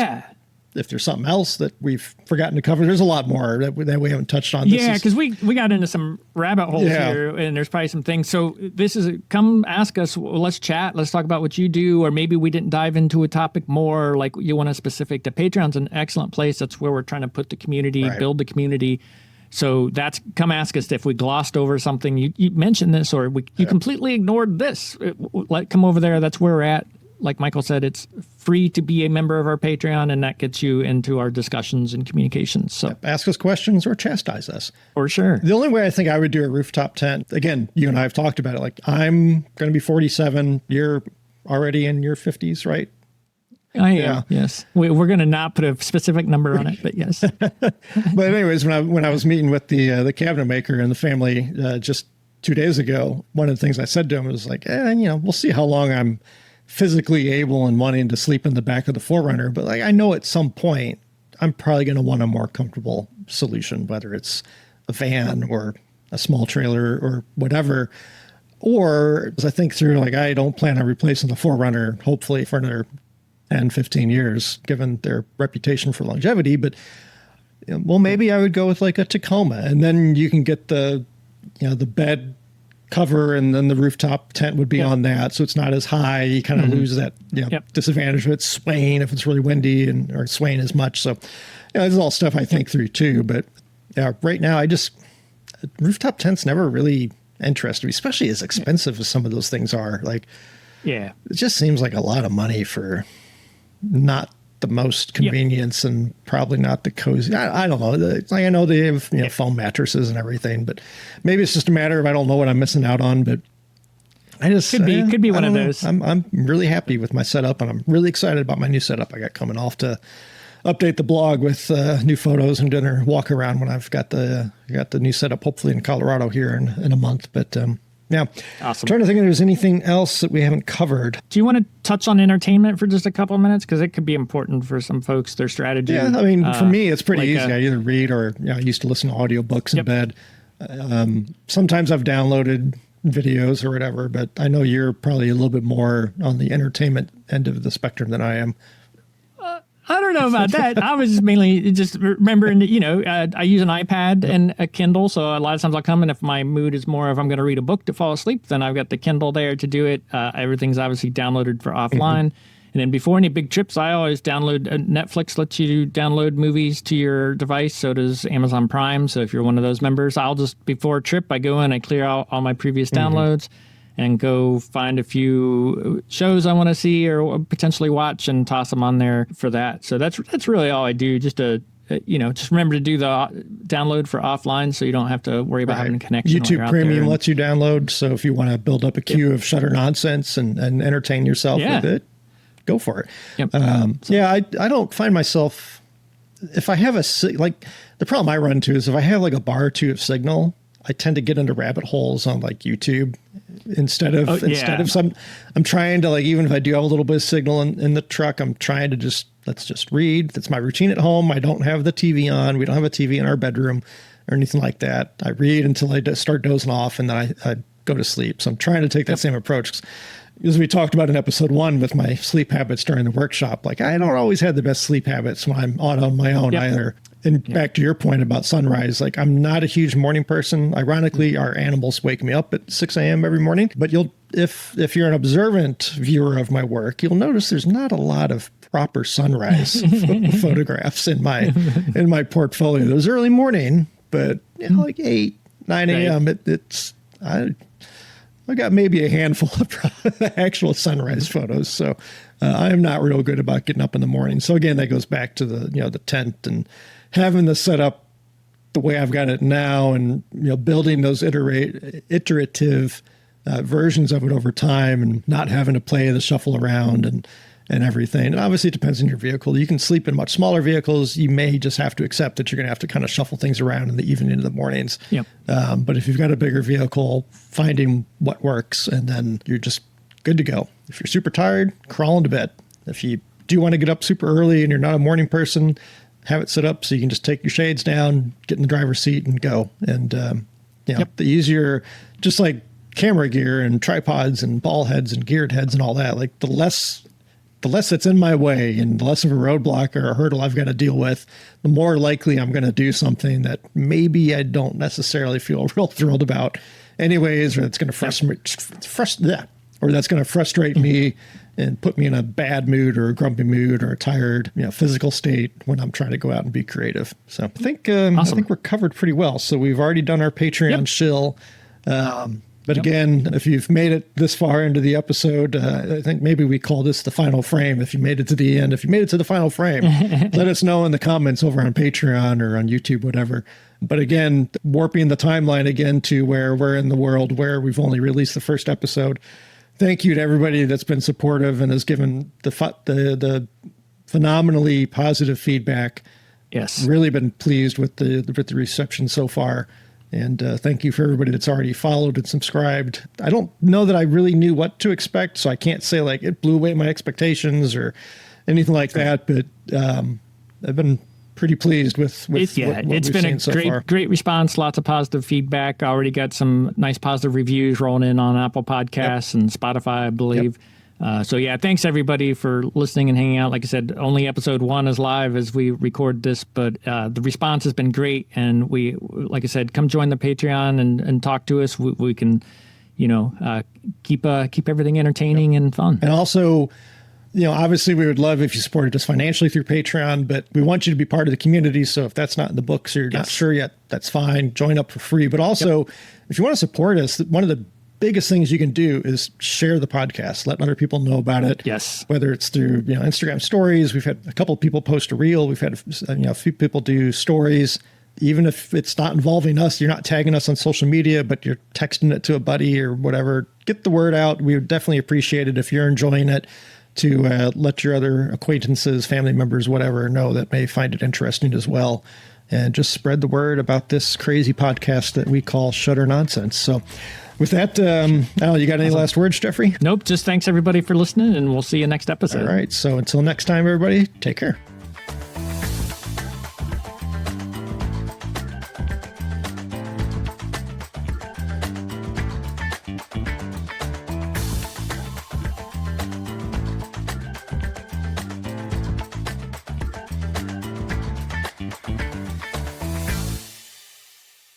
[SPEAKER 1] if there's something else that we've forgotten to cover, there's a lot more that we haven't touched on.
[SPEAKER 2] Yeah, because we got into some rabbit holes here, and there's probably some things. So this is come ask us. Well, let's chat. Let's talk about what you do, or maybe we didn't dive into a topic more, like you want a specific. The Patreon's an excellent place. That's where we're trying to put the community, build the community. So that's come ask us if we glossed over something. You mentioned this, or you completely ignored this. Come over there. That's where we're at. Like Michael said, it's free to be a member of our Patreon, and that gets you into our discussions and communications. So
[SPEAKER 1] ask us questions or chastise us.
[SPEAKER 2] For sure.
[SPEAKER 1] The only way I think I would do a rooftop tent, again, you and I have talked about it. Like, I'm going to be 47. You're already in your 50s, right?
[SPEAKER 2] I am, yes. We're going to not put a specific number on it, but yes.
[SPEAKER 1] But anyways, when I was meeting with the cabinet maker and the family just 2 days ago, one of the things I said to him was like, we'll see how long I'm physically able and wanting to sleep in the back of the 4Runner. But like, I know at some point I'm probably going to want a more comfortable solution, whether it's a van or a small trailer or whatever. Or as I think through, like, I don't plan on replacing the 4Runner, hopefully for another 10, 15 years, given their reputation for longevity. But, maybe I would go with like a Tacoma, and then you can get the bed cover, and then the rooftop tent would be on that, so it's not as high. You kind of lose that disadvantage of it swaying if it's really windy, or swaying as much. So this is all stuff I think through too. But right now, rooftop tents never really interested me, especially as expensive as some of those things are. Like, it just seems like a lot of money for not the most convenience and probably not the cozy. I don't know. Like, I know they have foam mattresses and everything, but maybe it's just a matter of I don't know what I'm missing out on. But I just
[SPEAKER 2] could be one of those.
[SPEAKER 1] I'm really happy with my setup, and I'm really excited about my new setup I got coming off to update the blog with new photos and dinner walk around when I've got the new setup, hopefully in Colorado here in a month. But yeah.
[SPEAKER 2] Awesome.
[SPEAKER 1] I'm trying to think if there's anything else that we haven't covered.
[SPEAKER 2] Do you want to touch on entertainment for just a couple of minutes? Because it could be important for some folks, their strategy.
[SPEAKER 1] Yeah, I mean, for me, it's pretty easy. I either read or I used to listen to audiobooks in bed. Sometimes I've downloaded videos or whatever, but I know you're probably a little bit more on the entertainment end of the spectrum than I am.
[SPEAKER 2] I don't know about that. I was mainly just remembering that, I use an iPad and a Kindle. So a lot of times I'll come, and if my mood is more of I'm going to read a book to fall asleep, then I've got the Kindle there to do it. Everything's obviously downloaded for offline. And then before any big trips, I always download. Netflix lets you download movies to your device. So does Amazon Prime. So if you're one of those members, I'll just, before a trip, I go in, I clear out all my previous downloads and go find a few shows I want to see or potentially watch and toss them on there for that. So that's really all I do, just to just remember to do the download for offline so you don't have to worry about having a connection.
[SPEAKER 1] YouTube Premium lets you download. So if you want to build up a queue of Shutter nonsense and entertain yourself with it, go for it.
[SPEAKER 2] Yep.
[SPEAKER 1] I don't find myself, if I have the problem I run into is if I have like a bar or two of signal, I tend to get into rabbit holes on like YouTube instead of some, I'm trying to like, even if I do have a little bit of signal in the truck, I'm trying to let's just read. That's my routine at home. I don't have the TV on. We don't have a TV in our bedroom or anything like that. I read until I start dozing off and then I go to sleep. So I'm trying to take that same approach. As we talked about in episode 1 with my sleep habits during the workshop, like I don't always have the best sleep habits when I'm on my own either. And back to your point about sunrise, like I'm not a huge morning person. Ironically, our animals wake me up at 6 a.m. every morning. But if you're an observant viewer of my work, you'll notice there's not a lot of proper sunrise photographs in my portfolio. Those early morning, but like 8, 9 a.m. I got maybe a handful of actual sunrise photos. So I am not real good about getting up in the morning. So again, that goes back to the tent and having the setup the way I've got it now and, building those iterative versions of it over time and not having to play the shuffle around and everything. And obviously it depends on your vehicle. You can sleep in much smaller vehicles. You may just have to accept that you're going to have to kind of shuffle things around in the evening into the mornings.
[SPEAKER 2] Yep.
[SPEAKER 1] But if you've got a bigger vehicle, finding what works, and then you're just good to go. If you're super tired, crawl into bed. If you do want to get up super early and you're not a morning person, have it set up so you can just take your shades down, get in the driver's seat and go. And, the easier, just like camera gear and tripods and ball heads and geared heads and all that, like the less that's in my way and the less of a roadblock or a hurdle I've got to deal with, the more likely I'm going to do something that maybe I don't necessarily feel real thrilled about anyways, or that's going to frustrate me and put me in a bad mood or a grumpy mood or a tired, physical state when I'm trying to go out and be creative. So I think
[SPEAKER 2] Awesome.
[SPEAKER 1] I think we're covered pretty well. So we've already done our Patreon shill. But again, if you've made it this far into the episode, I think maybe we call this the final frame. If you made it to the end, if you made it to the final frame, let us know in the comments over on Patreon or on YouTube, whatever. But again, warping the timeline again to where we're in the world where we've only released the first episode. Thank you to everybody that's been supportive and has given the phenomenally positive feedback.
[SPEAKER 2] Yes.
[SPEAKER 1] Really been pleased with the reception so far. And thank you for everybody that's already followed and subscribed. I don't know that I really knew what to expect, so I can't say like it blew away my expectations or anything like that. But I've been pretty pleased with what
[SPEAKER 2] it's
[SPEAKER 1] we've
[SPEAKER 2] been
[SPEAKER 1] seen
[SPEAKER 2] a
[SPEAKER 1] so
[SPEAKER 2] great
[SPEAKER 1] far.
[SPEAKER 2] Great response, lots of positive feedback. Already got some nice positive reviews rolling in on Apple Podcasts and Spotify, I believe. So thanks everybody for listening and hanging out. Like I said, only episode 1 is live as we record this, but the response has been great. And we, like I said, come join the Patreon and talk to us. We can, keep everything entertaining and fun.
[SPEAKER 1] And also, obviously we would love if you supported us financially through Patreon, but we want you to be part of the community. So if that's not in the books or you're not sure yet, that's fine. Join up for free. But also, if you want to support us, one of the biggest things you can do is share the podcast, let other people know about it.
[SPEAKER 2] Yes.
[SPEAKER 1] Whether it's through, Instagram stories. We've had a couple of people post a reel. We've had, a few people do stories. Even if it's not involving us, you're not tagging us on social media, but you're texting it to a buddy or whatever. Get the word out. We would definitely appreciate it if you're enjoying it to let your other acquaintances, family members, whatever, know that may find it interesting as well. And just spread the word about this crazy podcast that we call Shutter Nonsense. So with that, Al, you got any last words, Jeffrey?
[SPEAKER 2] Nope. Just thanks everybody for listening, and we'll see you next episode.
[SPEAKER 1] All right. So until next time, everybody, take care.